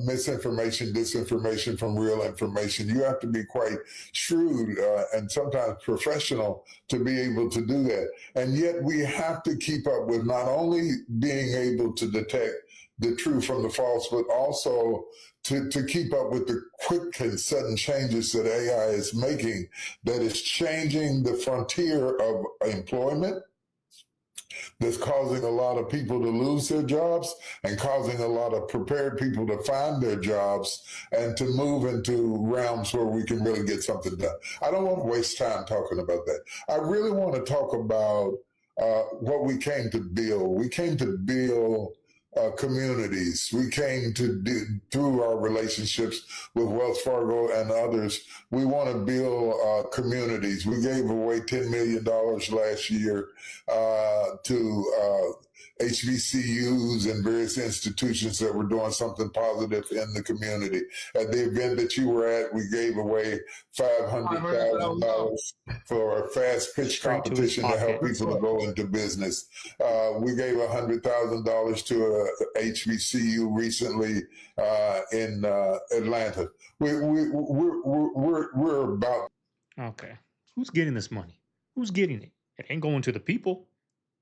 misinformation, disinformation from real information. You have to be quite shrewd and sometimes professional to be able to do that. And yet we have to keep up with not only being able to detect the true from the false, but also to keep up with the quick and sudden changes that AI is making, that is changing the frontier of employment, that's causing a lot of people to lose their jobs and causing a lot of prepared people to find their jobs and to move into realms where we can really get something done. I don't want to waste time talking about that. I really want to talk about what we came to build. We came to build communities. We came to do, through our relationships with Wells Fargo and others, we want to build communities. We gave away $10 million last year to HBCUs and various institutions that were doing something positive in the community. At the event that you were at, we gave away $500,000 for a fast pitch competition to help people to go into business. We gave $100,000 to a HBCU recently in Atlanta. We're about. Okay. Who's getting this money? Who's getting it? It ain't going to the people.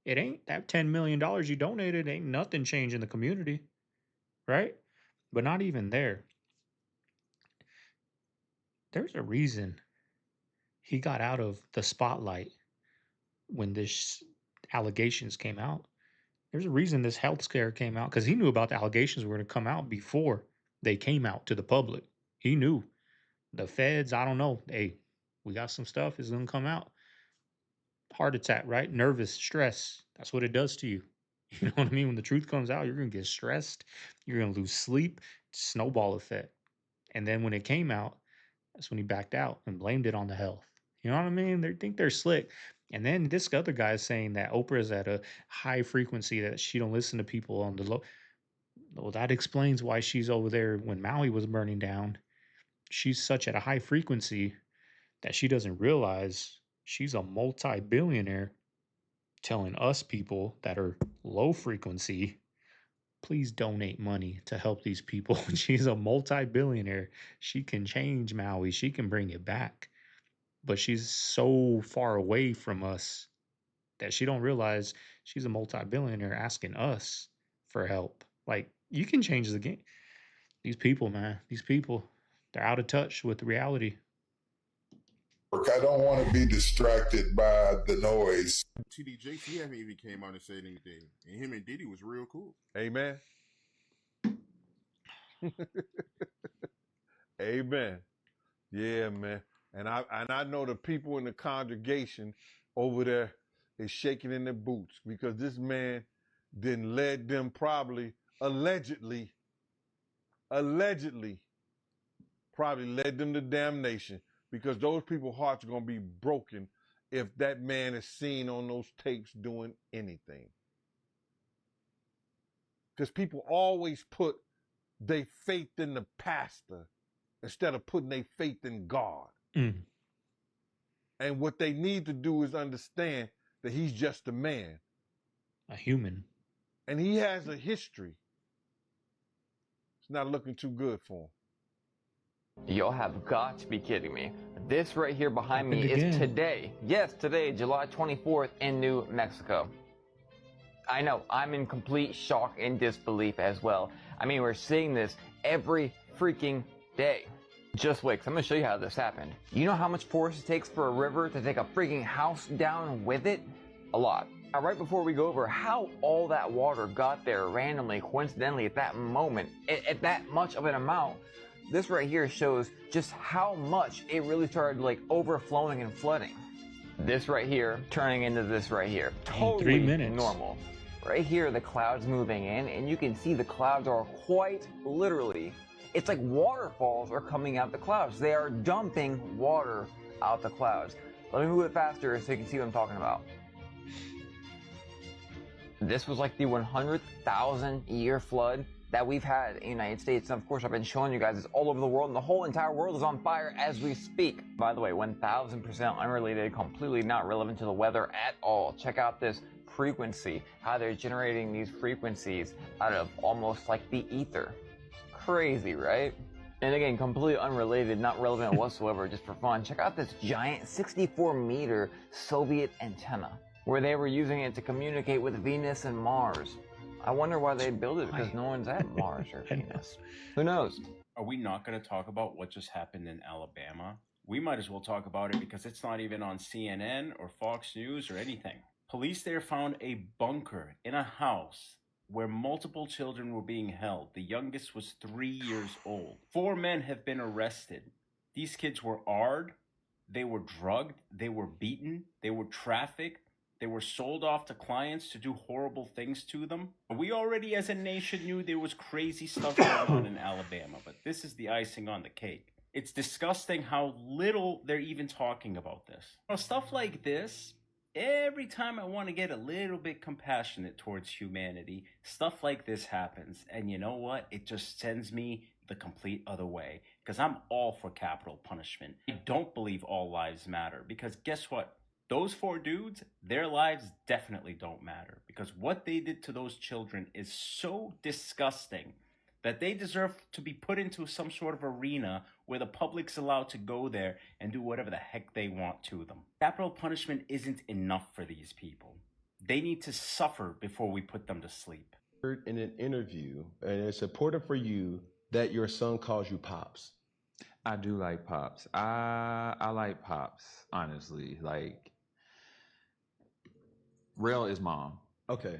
It ain't that $10 million you donated. Ain't nothing changing the community, right? But not even there. There's a reason he got out of the spotlight when this allegations came out. There's a reason this health scare came out, because he knew about the allegations were going to come out before they came out to the public. He knew. The feds, I don't know. Hey, we got some stuff is going to come out. Heart attack, right? Nervous, stress. That's what it does to you. You know what I mean? When the truth comes out, you're going to get stressed. You're going to lose sleep. Snowball effect. And then when it came out, that's when he backed out and blamed it on the health. You know what I mean? They think they're slick. And then this other guy is saying that Oprah is at a high frequency, that she don't listen to people on the low. Well, that explains why she's over there when Maui was burning down. She's such at a high frequency that she doesn't realize she's a multi-billionaire telling us people that are low frequency, please donate money to help these people. She's a multi-billionaire. She can change Maui. She can bring it back. But she's so far away from us that she don't realize she's a multi-billionaire asking us for help. Like, you can change the game. These people, man, these people, they're out of touch with reality. I don't want to be distracted by the noise. TDJ, he haven't even came out and said anything. And him and Diddy was real cool. Amen. Amen. Yeah, man. And I know the people in the congregation over there is shaking in their boots, because this man then led them, probably allegedly probably led them to damnation, because those people's hearts are going to be broken if that man is seen on those tapes doing anything. Because people always put their faith in the pastor instead of putting their faith in God. And what they need to do is understand that he's just a man. A human. And he has a history. It's not looking too good for him. Y'all have got to be kidding me. This right here behind me is today. Yes, today, July 24th in New Mexico. I know, I'm in complete shock and disbelief as well. I mean, we're seeing this every freaking day. Just wait, 'cause I'm gonna show you how this happened. You know how much force it takes for a river to take a freaking house down with it? A lot. Now, right before we go over how all that water got there randomly, coincidentally, at that moment, at that much of an amount, this right here shows just how much it really started like overflowing and flooding. This right here turning into this right here. Totally 3 minutes. Normal. Right here, the clouds moving in, and you can see the clouds are quite literally, it's like waterfalls are coming out the clouds. They are dumping water out the clouds. Let me move it faster so you can see what I'm talking about. This was like the 100,000 year flood that we've had in the United States. And of course, I've been showing you guys this all over the world, and the whole entire world is on fire as we speak. By the way, 1000% unrelated, completely not relevant to the weather at all. Check out this frequency, how they're generating these frequencies out of almost like the ether. Crazy, right? And again, completely unrelated, not relevant whatsoever, just for fun. Check out this giant 64-meter Soviet antenna, where they were using it to communicate with Venus and Mars. I wonder why they built it, because no one's at Mars or Venus. Who knows? Are we not going to talk about what just happened in Alabama? We might as well talk about it because it's not even on CNN or Fox News or anything. Police there found a bunker in a house where multiple children were being held. The youngest was 3 years old. 4 men have been arrested. These kids were AR'd, they were drugged, they were beaten, they were trafficked, they were sold off to clients to do horrible things to them. We already as a nation knew there was crazy stuff going on in Alabama, but this is the icing on the cake. It's disgusting how little they're even talking about this. Now, stuff like this Every time I want to get a little bit compassionate towards humanity, stuff like this happens. And you know what? It just sends me the complete other way. Because I'm all for capital punishment. I don't believe all lives matter. Because guess what? Those 4 dudes, their lives definitely don't matter. Because what they did to those children is so disgusting that they deserve to be put into some sort of arena where the public's allowed to go there and do whatever the heck they want to them. Capital punishment isn't enough for these people. They need to suffer before we put them to sleep. In an interview, and it's important for you that your son calls you Pops. I do like Pops. I like Pops, honestly. Like, Rail is mom. Okay.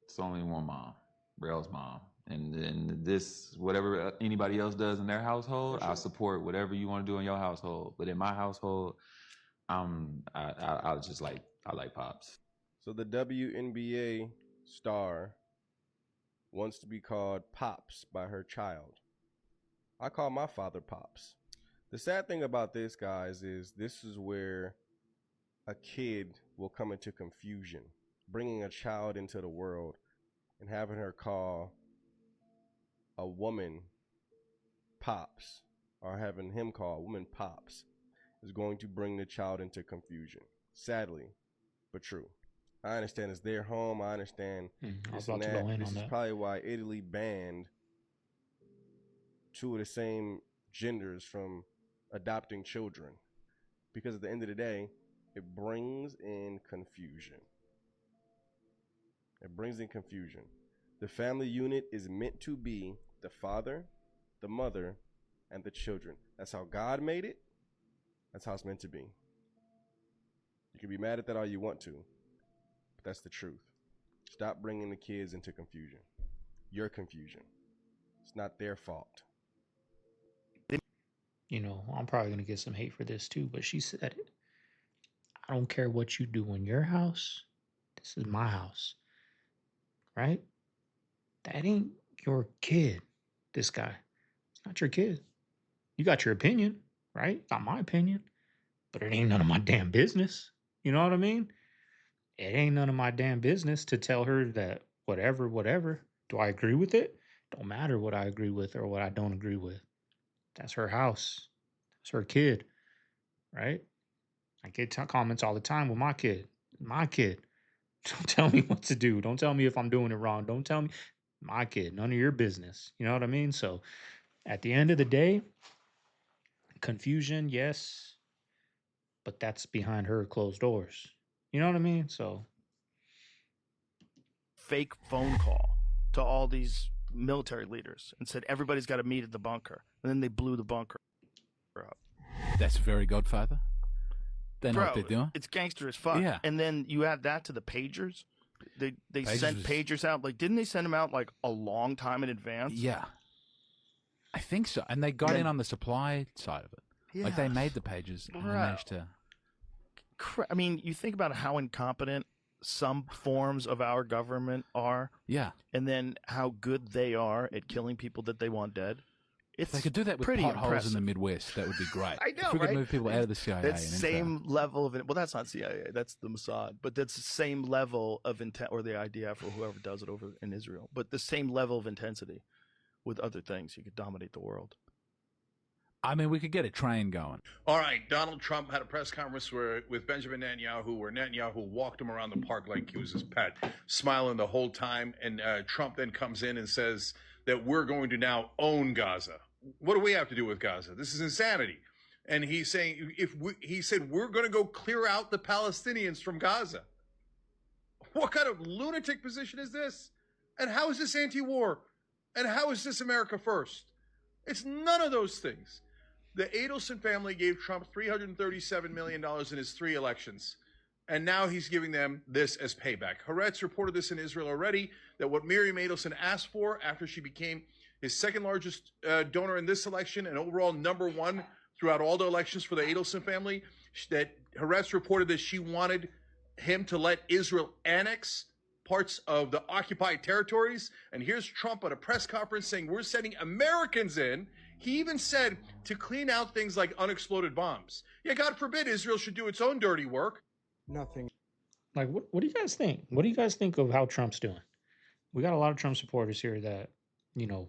It's only one mom. Rail's mom. And then this, whatever anybody else does in their household, I support whatever you want to do in your household. But in my household, I like Pops. So the WNBA star wants to be called Pops by her child. I call my father Pops. The sad thing about this, guys, is this is where a kid will come into confusion, bringing a child into the world and having her call a woman Pops, or having him call a woman Pops, is going to bring the child into confusion. Sadly, but true. I understand it's their home. I understand this and that. This is probably why Italy banned 2 of the same genders from adopting children. Because at the end of the day, it brings in confusion. It brings in confusion. The family unit is meant to be the father, the mother, and the children. That's how God made it. That's how it's meant to be. You can be mad at that all you want to, but that's the truth. Stop bringing the kids into confusion. Your confusion. It's not their fault. You know, I'm probably going to get some hate for this too, but she said it. I don't care what you do in your house. This is my house. Right? That ain't your kid, this guy. It's not your kid. You got your opinion, right? Not my opinion. But it ain't none of my damn business. You know what I mean? It ain't none of my damn business to tell her that whatever. Do I agree with it? Don't matter what I agree with or what I don't agree with. That's her house. That's her kid, right? I get comments all the time with my kid. My kid. Don't tell me what to do. Don't tell me if I'm doing it wrong. Don't tell me. My kid. None of your business. You know what I mean? So at the end of the day, confusion, yes, but that's behind her closed doors. You know what I mean? So fake phone call to all these military leaders and said everybody's got to meet at the bunker, and then they blew the bunker up. That's very Godfather. They know what they're doing. It's gangster as fuck. Yeah. And then you add that to the pagers. They sent pagers out. Like, didn't they send them out like a long time in advance? Yeah, I think so. And they got in on the supply side of it. Yeah. Like, they made the pages and they managed to. I mean, you think about how incompetent some forms of our government are. Yeah. And then how good they are at killing people that they want dead. If they could do that with pretty potholes impressive. in the Midwest, that would be great. I know, if we could right? move people out of the CIA. That and into same level of well, that's not CIA, that's the Mossad. But that's the same level of intent, or the IDF, or whoever does it over in Israel. But the same level of intensity with other things. You could dominate the world. I mean, we could get a train going. All right, Donald Trump had a press conference with Benjamin Netanyahu, where Netanyahu walked him around the park like he was his pet, smiling the whole time. And Trump then comes in and says that we're going to now own Gaza. What do we have to do with Gaza? This is insanity. And he's saying, he said, we're going to go clear out the Palestinians from Gaza. What kind of lunatic position is this? And how is this anti-war? And how is this America first? It's none of those things. The Adelson family gave Trump $337 million in his 3 elections. And now he's giving them this as payback. Haaretz reported this in Israel already, that what Miriam Adelson asked for after she became his second largest donor in this election and overall number 1 throughout all the elections for the Adelson family, that Haaretz reported that she wanted him to let Israel annex parts of the occupied territories. And here's Trump at a press conference saying we're sending Americans in. He even said to clean out things like unexploded bombs. Yeah, God forbid Israel should do its own dirty work. Nothing. Like, what do you guys think? What do you guys think of how Trump's doing? We got a lot of Trump supporters here that, you know,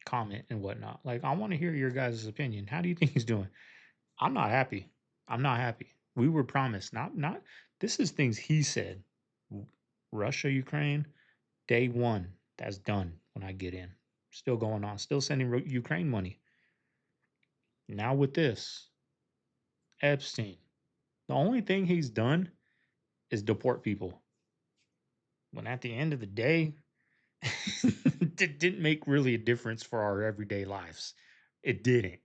comment and whatnot. Like, I want to hear your guys' opinion. How do you think he's doing? I'm not happy. I'm not happy. We were promised, not this is things he said. Russia, Ukraine, day one. That's done when I get in. Still going on. Still sending Ukraine money. Now with this, Epstein. The only thing he's done is deport people. When at the end of the day, it didn't make really a difference for our everyday lives. It didn't,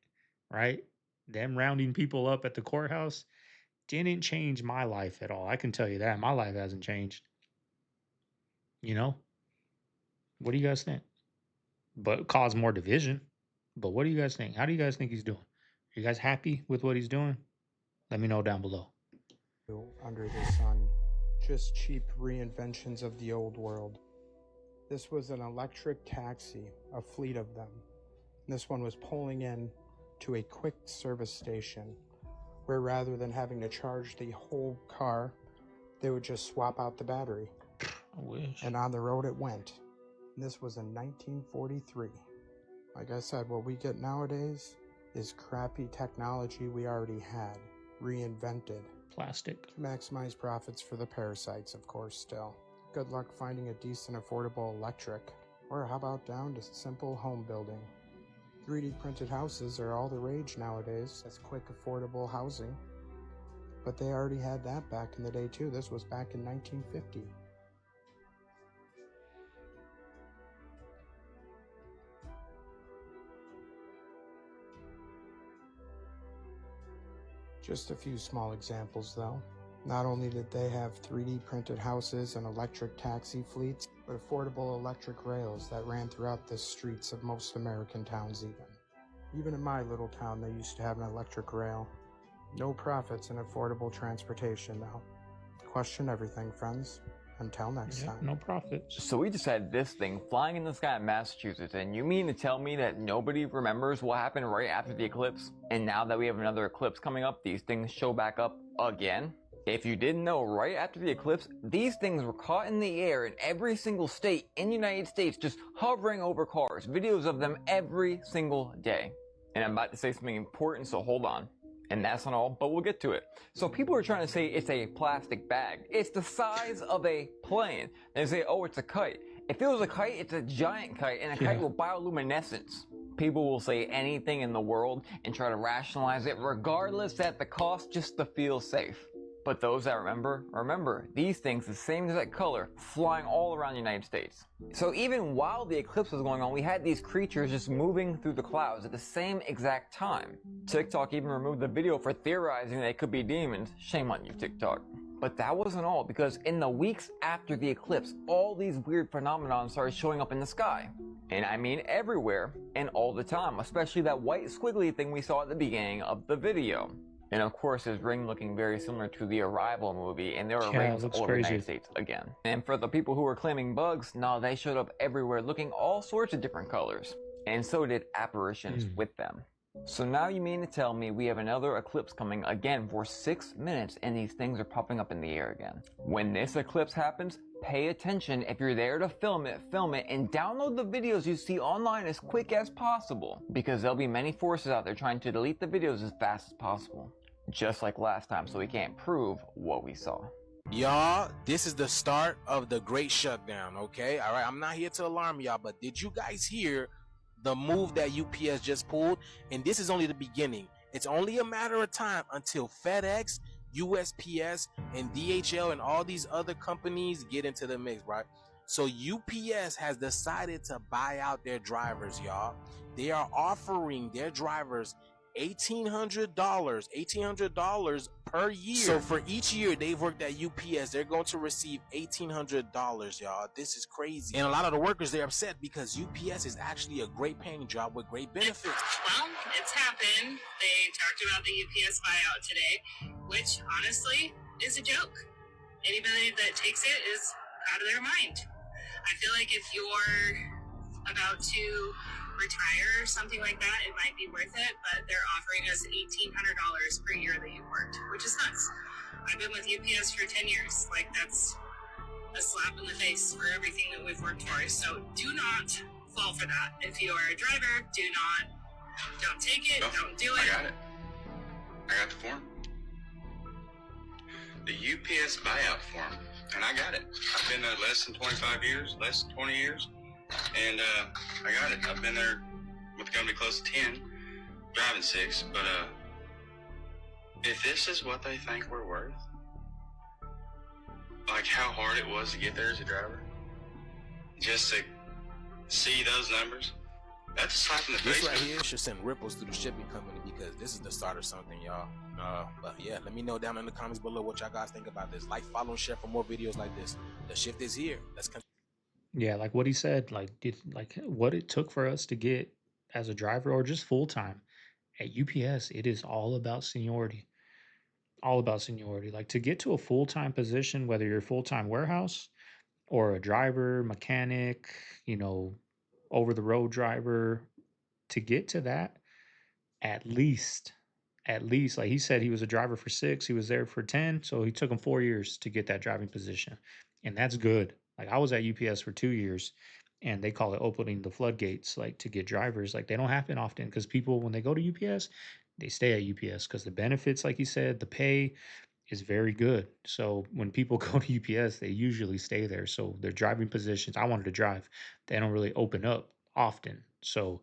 right? Them rounding people up at the courthouse didn't change my life at all. I can tell you that. My life hasn't changed. You know? What do you guys think? But cause more division. But what do you guys think? How do you guys think he's doing? Are you guys happy with what he's doing? Let me know down below. Under the sun, just cheap reinventions of the old world. This was an electric taxi, a fleet of them. This one was pulling in to a quick service station where rather than having to charge the whole car, they would just swap out the battery. I wish. And on the road it went. This was in 1943. Like I said, what we get nowadays is crappy technology we already had, reinvented. Plastic. To maximize profits for the parasites, of course, still. Good luck finding a decent, affordable electric. Or how about down to simple home building? 3D printed houses are all the rage nowadays. That's quick, affordable housing. But they already had that back in the day too. This was back in 1950. Just a few small examples though. Not only did they have 3D printed houses and electric taxi fleets, but affordable electric rails that ran throughout the streets of most American towns even. Even in my little town they used to have an electric rail. No profits in affordable transportation though. Question everything, friends. Until next time. No profits. So we just had this thing flying in the sky in Massachusetts, and you mean to tell me that nobody remembers what happened right after the eclipse? And now that we have another eclipse coming up, these things show back up again? If you didn't know, right after the eclipse, these things were caught in the air in every single state in the United States, just hovering over cars. Videos of them every single day. And I'm about to say something important, so hold on. And that's not all, but we'll get to it. So people are trying to say it's a plastic bag. It's the size of a plane. They say, oh, it's a kite. If it was a kite, it's a giant kite, and a kite with bioluminescence. People will say anything in the world and try to rationalize it, regardless at the cost, just to feel safe. But those that remember these things, the same exact color, flying all around the United States. So even while the eclipse was going on, we had these creatures just moving through the clouds at the same exact time. TikTok even removed the video for theorizing they could be demons. Shame on you, TikTok. But that wasn't all, because in the weeks after the eclipse, all these weird phenomena started showing up in the sky. And I mean everywhere, and all the time, especially that white squiggly thing we saw at the beginning of the video. And of course, his ring looking very similar to the Arrival movie, and there were rings all over the United States again. And for the people who were claiming bugs, no, they showed up everywhere looking all sorts of different colors. And so did apparitions with them. So now you mean to tell me we have another eclipse coming again for 6 minutes and these things are popping up in the air again. When this eclipse happens, pay attention. If you're there to film it, and download the videos you see online as quick as possible, because there'll be many forces out there trying to delete the videos as fast as possible. Just like last time, so we can't prove what we saw. Y'all, this is the start of the great shutdown, okay? All right, I'm not here to alarm y'all, but did you guys hear the move that UPS just pulled? And this is only the beginning. It's only a matter of time until FedEx, USPS, and DHL and all these other companies get into the mix, right? So UPS has decided to buy out their drivers, y'all. They are offering their drivers $1,800 per year. So for each year they've worked at UPS, they're going to receive $1,800, y'all. This is crazy. And a lot of the workers, they're upset because UPS is actually a great paying job with great benefits. Well, it's happened. They talked about the UPS buyout today, which honestly is a joke. Anybody that takes it is out of their mind. I feel like if you're about to retire or something like that, it might be worth it, but they're offering us $1,800 per year that you've worked, which is nuts. I've been with UPS for 10 years. Like, that's a slap in the face for everything that we've worked for. So do not fall for that. If you are a driver, don't take it, don't do it. I got it. I got the form. The UPS buyout form, and I got it. I've been there less than 25 years, less than 20 years, and I got it. I've been there with the company close to 10, driving 6, but if this is what they think we're worth, like how hard it was to get there as a driver, just to see those numbers, that's a slap in the face. This right here should send ripples through the shipping company because this is the start of something, y'all. But yeah, let me know down in the comments below what y'all guys think about this. Like, follow, and share for more videos like this. The shift is here. Let's continue. Yeah, like what he said, like what it took for us to get as a driver or just full time at UPS, it is all about seniority. All about seniority. Like to get to a full time position, whether you're a full time warehouse or a driver, mechanic, over the road driver, to get to that, at least, like he said, he was a driver for 6, he was there for 10, so he took him 4 years to get that driving position, and that's good. Like I was at UPS for 2 years, and they call it opening the floodgates, like to get drivers. Like they don't happen often because people, when they go to UPS, they stay at UPS because the benefits, like he said, the pay is very good. So when people go to UPS, they usually stay there. So their driving positions, I wanted to drive, they don't really open up often. So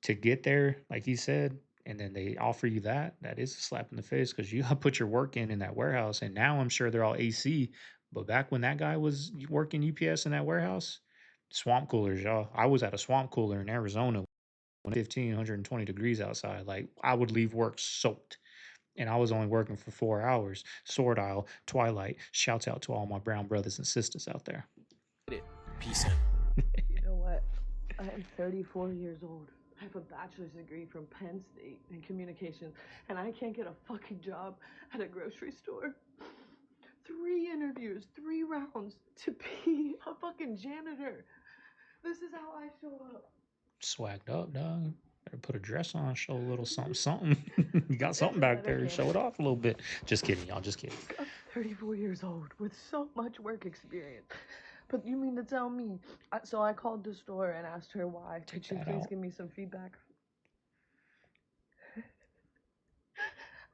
to get there, like he said, and then they offer you that is a slap in the face because you put your work in that warehouse. And now I'm sure they're all AC. But back when that guy was working UPS in that warehouse, swamp coolers, y'all. I was at a swamp cooler in Arizona when 120 degrees outside. Like I would leave work soaked. And I was only working for 4 hours. Sword Isle, Twilight. Shouts out to all my brown brothers and sisters out there. Peace in. You know what? I am 34 years old. I have a bachelor's degree from Penn State in communications, and I can't get a fucking job at a grocery store. 3 interviews, 3 rounds to be a fucking janitor. This is how I show up. Swagged up, dog. Better put a dress on, show a little something. You got something back there. Show it off a little bit. Just kidding, y'all. Just kidding. I'm 34 years old with so much work experience. But you mean to tell me? So I called the store and asked her why. Could you please give me some feedback?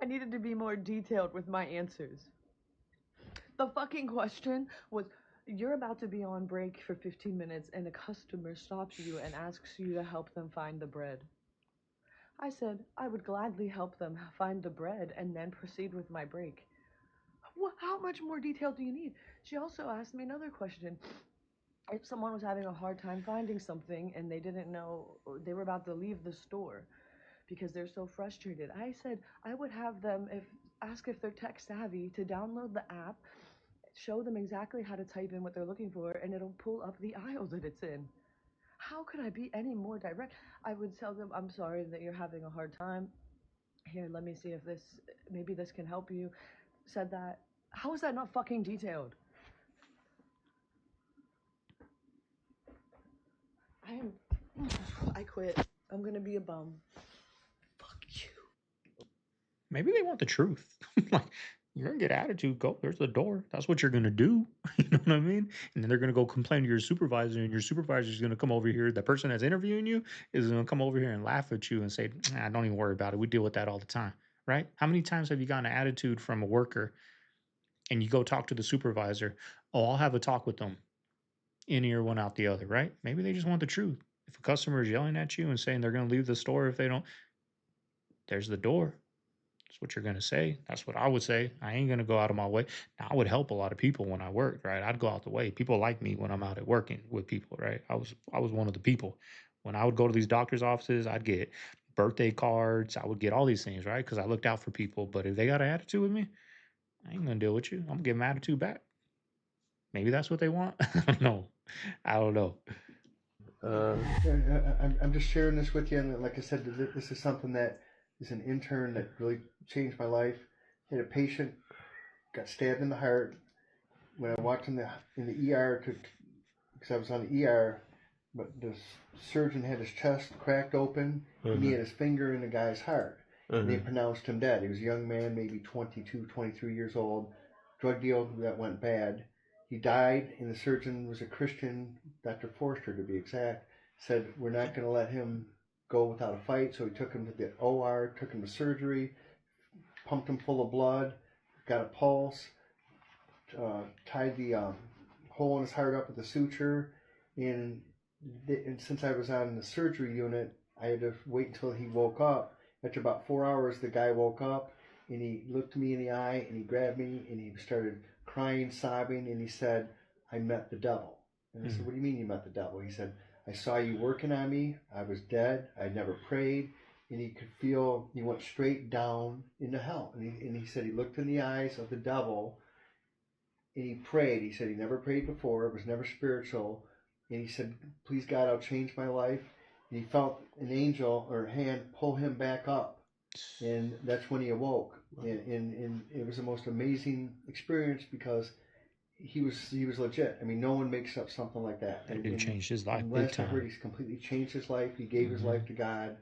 I needed to be more detailed with my answers. The fucking question was, you're about to be on break for 15 minutes and a customer stops you and asks you to help them find the bread. I said I would gladly help them find the bread and then proceed with my break. How much more detail do you need? She also asked me another question. If someone was having a hard time finding something and they didn't know, they were about to leave the store because they're so frustrated, I said I would have them ask if they're tech savvy to download the app, show them exactly how to type in what they're looking for, and it'll pull up the aisle that it's in. How could I be any more direct? I would tell them, I'm sorry that you're having a hard time. Here, let me see if maybe this can help you. Said that. How is that not fucking detailed? I quit. I'm gonna be a bum. Fuck you. Maybe they want the truth. Like, you're gonna get attitude. Go, there's the door. That's what you're gonna do. You know what I mean? And then they're gonna go complain to your supervisor, and your supervisor is gonna come over here. The person that's interviewing you is gonna come over here and laugh at you and say, "Nah, don't even worry about it. We deal with that all the time." Right? How many times have you gotten an attitude from a worker, and you go talk to the supervisor? Oh, I'll have a talk with them. In ear, one out the other. Right? Maybe they just want the truth. If a customer is yelling at you and saying they're gonna leave the store if they don't, there's the door. That's what you're going to say. That's what I would say. I ain't going to go out of my way. Now, I would help a lot of people when I worked, right? I'd go out the way. People like me when I'm out at working with people, right? I was one of the people. When I would go to these doctor's offices, I'd get birthday cards. I would get all these things, right? Because I looked out for people. But if they got an attitude with me, I ain't going to deal with you. I'm going to give them attitude back. Maybe that's what they want. I don't know. I don't know. I'm just sharing this with you. And like I said, this is something that is an intern that really changed my life. I had a patient, got stabbed in the heart. When I walked in the ER, because I was on the ER, but the surgeon had his chest cracked open, and he had his finger in the guy's heart. and they pronounced him dead. He was a young man, maybe 22, 23 years old, drug deal that went bad. He died, and the surgeon was a Christian, Dr. Forster to be exact, said, we're not going to let him go without a fight, so he took him to the OR, took him to surgery, pumped him full of blood, got a pulse, tied the hole in his heart up with a suture, and since I was on the surgery unit, I had to wait until he woke up. After about 4 hours, the guy woke up, and he looked me in the eye, and he grabbed me, and he started crying, sobbing, and he said, I met the devil. And I said, what do you mean you met the devil? He said, I saw you working on me. I was dead. I never prayed. And he could feel, he went straight down into hell. And he said he looked in the eyes of the devil, and he prayed. He said he never prayed before. It was never spiritual. And he said, please, God, I'll change my life. And he felt an angel or a hand pull him back up. And that's when he awoke. And it was the most amazing experience because he was legit. I mean, no one makes up something like that. That dude changed his life And big last I heard, time. he's completely changed his life. He gave his life to God.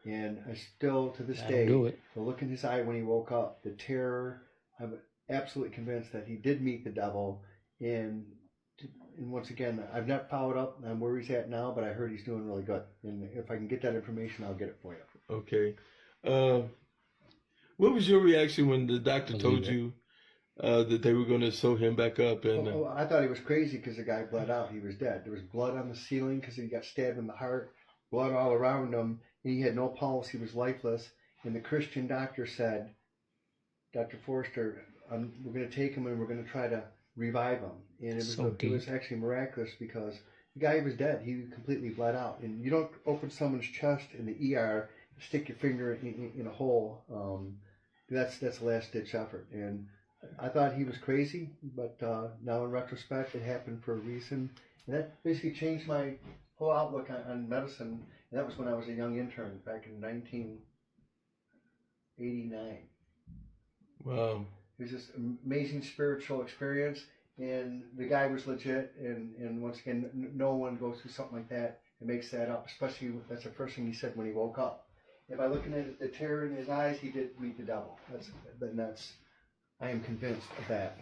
And I still, to this That'll day, do it. the look in his eye when he woke up, the terror, I'm absolutely convinced that he did meet the devil. And once again, I've not followed up on where he's at now, but I heard he's doing really good. And if I can get that information, I'll get it for you. Okay. What was your reaction when the doctor told you that they were going to sew him back up? And I thought he was crazy because the guy bled out. He was dead. There was blood on the ceiling because he got stabbed in the heart, blood all around him. And he had no pulse. He was lifeless. And the Christian doctor said, Dr. Forster, we're going to take him and we're going to try to revive him. And it was actually miraculous because the guy was dead. He completely bled out. And you don't open someone's chest in the ER, stick your finger in a hole. That's a last-ditch effort. And I thought he was crazy, but now in retrospect, it happened for a reason. And that basically changed my whole outlook on medicine. And that was when I was a young intern back in 1989. Wow. It was this amazing spiritual experience, and the guy was legit. And once again, no one goes through something like that and makes that up, especially that's the first thing he said when he woke up. And by looking at the terror in his eyes, he did meet the devil. I am convinced of that.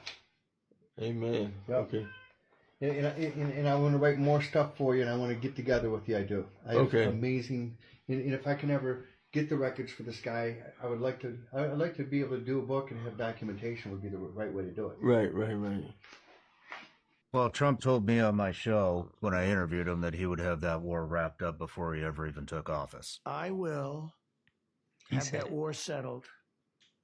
Amen. Yep. Okay. And I want to write more stuff for you, and I want to get together with you. I do. Okay. Amazing. And if I can ever get the records for this guy, I'd like to be able to do a book and have documentation would be the right way to do it. Right. Well, Trump told me on my show when I interviewed him that he would have that war wrapped up before he ever even took office. I will have that war settled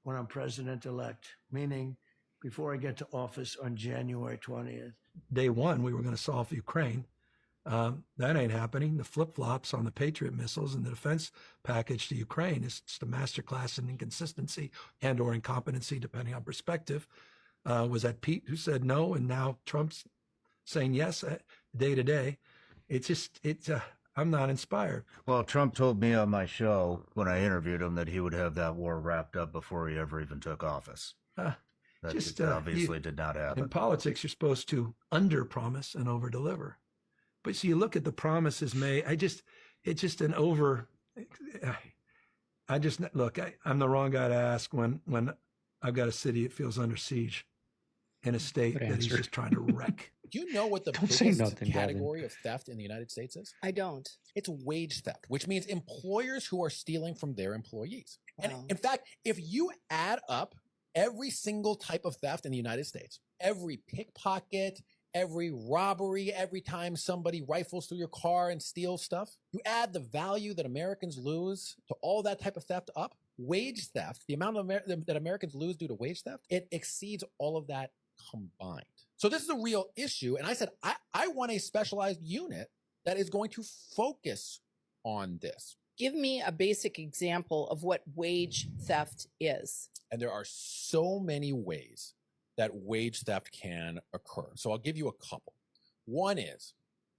when I'm president-elect, meaning before I get to office on January 20th. Day one, we were going to solve Ukraine. That ain't happening. The flip-flops on the Patriot missiles and the defense package to Ukraine is just a masterclass in inconsistency and or incompetency, depending on perspective. Was that Pete who said no, and now Trump's saying yes day to day? I'm not inspired. Well, Trump told me on my show when I interviewed him that he would have that war wrapped up before he ever even took office. That obviously did not happen. In politics, you're supposed to under-promise and over-deliver. But so you look at the promises made. I'm the wrong guy to ask when I've got a city that feels under siege in a state that he's just trying to wreck. Do you know what the Don't say biggest nothing, category of theft in the United States is? I don't. It's wage theft, which means employers who are stealing from their employees. Wow. And in fact, if you add up every single type of theft in the United States, every pickpocket, every robbery, every time somebody rifles through your car and steals stuff, you add the value that Americans lose to all that type of theft up, wage theft, the amount that Americans lose due to wage theft, it exceeds all of that combined. So this is a real issue. And I said, I want a specialized unit that is going to focus on this. Give me a basic example of what wage theft is. And there are so many ways that wage theft can occur. So I'll give you a couple. One is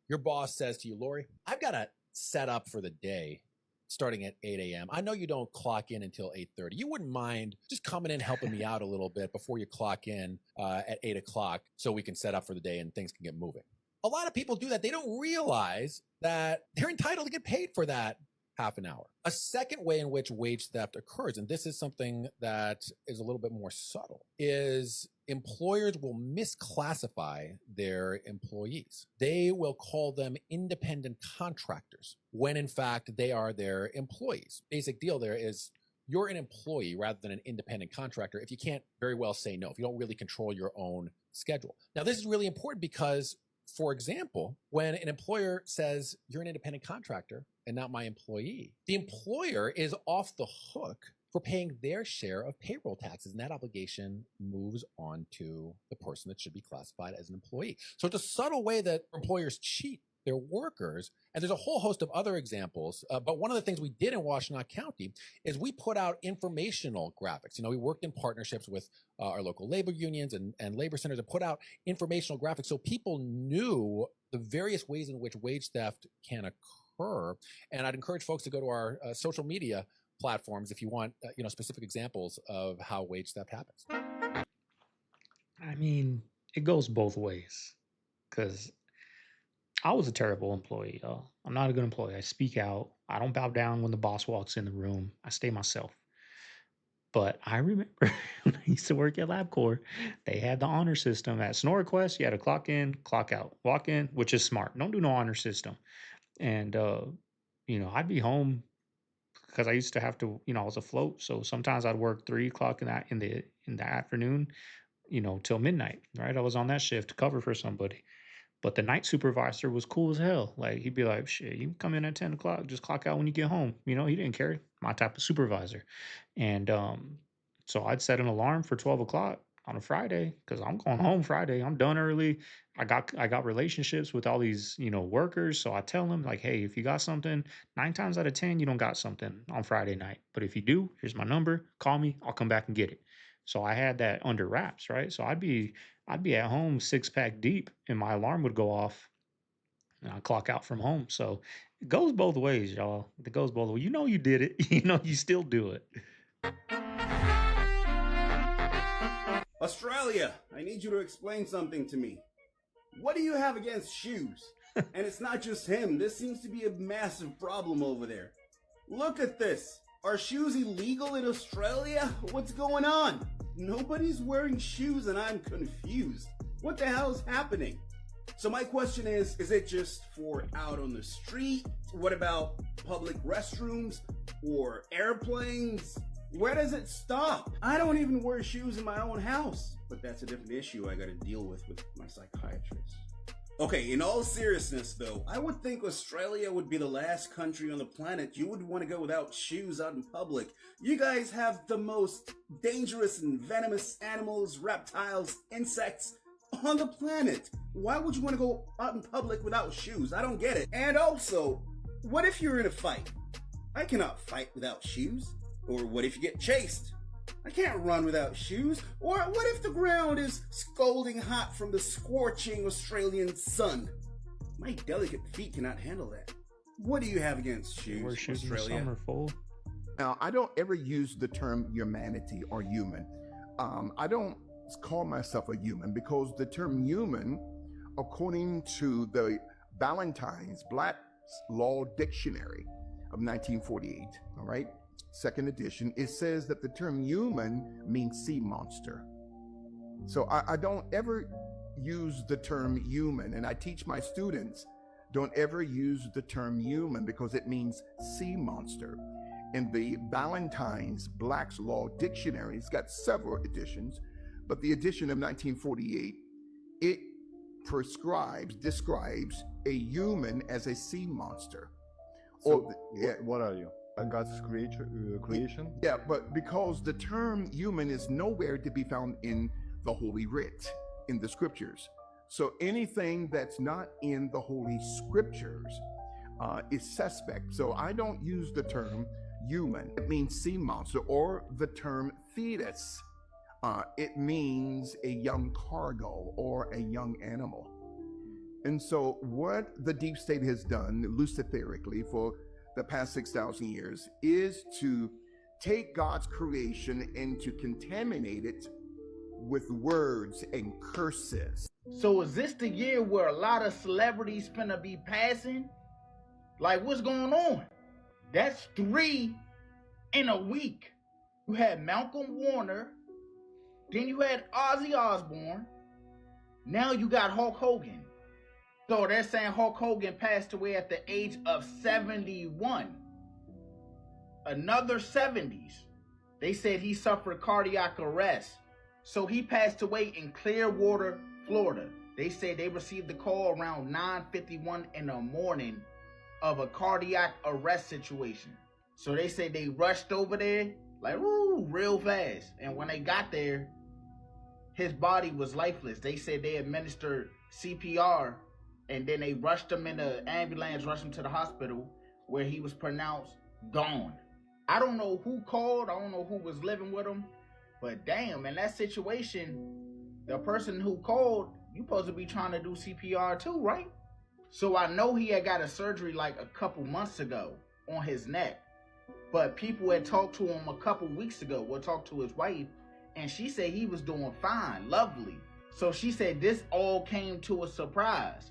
your boss says to you, Lori, I've got a set up for the day starting at 8 a.m. I know you don't clock in until 8:30. You wouldn't mind just coming in, helping me out a little bit before you clock in at 8 o'clock so we can set up for the day and things can get moving. A lot of people do that. They don't realize that they're entitled to get paid for that half an hour. A second way in which wage theft occurs, and this is something that is a little bit more subtle, is employers will misclassify their employees. They will call them independent contractors when in fact they are their employees. Basic deal there is you're an employee rather than an independent contractor if you can't very well say no, if you don't really control your own schedule. Now, this is really important because, for example, when an employer says you're an independent contractor and not my employee, the employer is off the hook for paying their share of payroll taxes, and that obligation moves on to the person that should be classified as an employee. So it's a subtle way that employers cheat their workers, and there's a whole host of other examples. But one of the things we did in Washtenaw County is we put out informational graphics. We worked in partnerships with our local labor unions and labor centers and put out informational graphics so people knew the various ways in which wage theft can occur. And I'd encourage folks to go to our social media platforms if you want specific examples of how wage theft happens. I mean, it goes both ways, because I was a terrible employee, y'all. I'm not a good employee. I speak out. I don't bow down when the boss walks in the room. I stay myself. But I remember when I used to work at LabCorp, they had the honor system. At SnoreQuest, you had to clock in, clock out, walk in, which is smart. Don't do no honor system. And, I'd be home because I used to have to, I was afloat. So sometimes I'd work 3 o'clock in the afternoon, till midnight, right? I was on that shift to cover for somebody. But the night supervisor was cool as hell. Like, he'd be like, shit, you can come in at 10 o'clock, just clock out when you get home. He didn't care. My type of supervisor. And so I'd set an alarm for 12 o'clock on a Friday because I'm going home Friday. I'm done early. I got relationships with all these, workers. So I tell them, like, hey, if you got something, 9 times out of 10, you don't got something on Friday night. But if you do, here's my number. Call me. I'll come back and get it. So I had that under wraps, right? So I'd be at home 6-pack deep and my alarm would go off and I'd clock out from home. So it goes both ways, y'all. It goes both ways. You did it. You still do it. Australia, I need you to explain something to me. What do you have against shoes? And it's not just him. This seems to be a massive problem over there. Look at this. Are shoes illegal in Australia? What's going on? Nobody's wearing shoes and I'm confused. What the hell is happening? So my question is it just for out on the street? What about public restrooms or airplanes? Where does it stop? I don't even wear shoes in my own house. But that's a different issue I gotta deal with my psychiatrist. Okay, in all seriousness though, I would think Australia would be the last country on the planet you would want to go without shoes out in public. You guys have the most dangerous and venomous animals, reptiles, insects on the planet. Why would you want to go out in public without shoes? I don't get it. And also, what if you're in a fight? I cannot fight without shoes. Or what if you get chased? I can't run without shoes. Or what if the ground is scalding hot from the scorching Australian sun? My delicate feet cannot handle that. What do you have against shoes, Wear shoes Australia? in the summer, fool. Now, I don't ever use the term humanity or human. I don't call myself a human because the term human, according to the Ballantyne's Black's Law Dictionary of 1948, all right, second edition, it says that the term human means sea monster. So I don't ever use the term human, and I teach my students, don't ever use the term human because it means sea monster. In the Ballantyne's Black's Law Dictionary, it's got several editions, but the edition of 1948, it describes a human as a sea monster. So what are you? God's creation? Yeah, but because the term human is nowhere to be found in the Holy Writ, in the scriptures. So anything that's not in the Holy Scriptures is suspect. So I don't use the term human. It means sea monster, or the term fetus. It means a young cargo or a young animal. And so what the deep state has done luciferically for the past 6,000 years is to take God's creation and to contaminate it with words and curses. So is this the year where a lot of celebrities finna be passing? Like, what's going on? That's 3 in a week. You had Malcolm Warner, then you had Ozzy Osbourne, now you got Hulk Hogan. So they're saying Hulk Hogan passed away at the age of 71. Another 70s. They said he suffered cardiac arrest. So he passed away in Clearwater, Florida. They said they received the call around 9:51 in the morning of a cardiac arrest situation. So they said they rushed over there, like, woo, real fast. And when they got there, his body was lifeless. They said they administered CPR, and then they rushed him in the ambulance, rushed him to the hospital, where he was pronounced gone. I don't know who called, I don't know who was living with him, but damn, in that situation, the person who called, you supposed to be trying to do CPR too, right? So I know he had got a surgery like a couple months ago on his neck, but people had talked to him a couple weeks ago, or talked to his wife, and she said he was doing fine, lovely. So she said this all came to a surprise.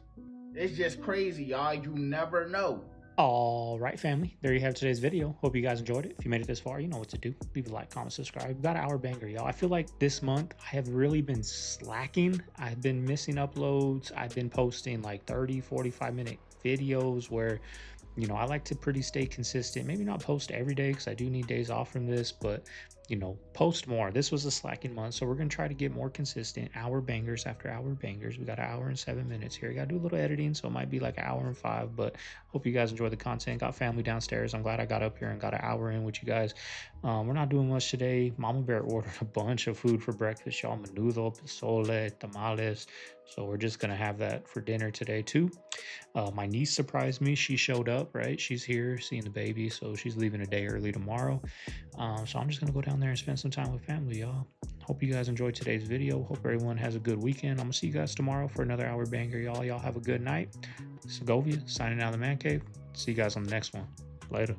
It's just crazy, y'all. You never know. All right, family. There you have today's video. Hope you guys enjoyed it. If you made it this far, you know what to do. Leave a like, comment, subscribe. We've got an hour banger, y'all. I feel like this month I have really been slacking. I've been missing uploads. I've been posting like 30, 45-minute videos where, you know, I like to pretty stay consistent. Maybe not post every day because I do need days off from this, but, you know, post more. This was a slacking month, so we're going to try to get more consistent. Hour bangers after hour bangers. We got an hour and 7 minutes here. Got to do a little editing, so it might be like an hour and 5, but hope you guys enjoy the content. Got family downstairs. I'm glad I got up here and got an hour in with you guys. We're not doing much today. Mama Bear ordered a bunch of food for breakfast, y'all. Menudo, pozole, tamales. So we're just going to have that for dinner today too. My niece surprised me. She showed up, right? She's here seeing the baby, so she's leaving a day early tomorrow. So I'm just going to go down there and spend some time with family, y'all. Hope you guys enjoyed today's video. Hope everyone has a good weekend. I'm going to see you guys tomorrow for another hour banger, y'all. Y'all have a good night. Segovia, signing out of the Man Cave. See you guys on the next one. Later.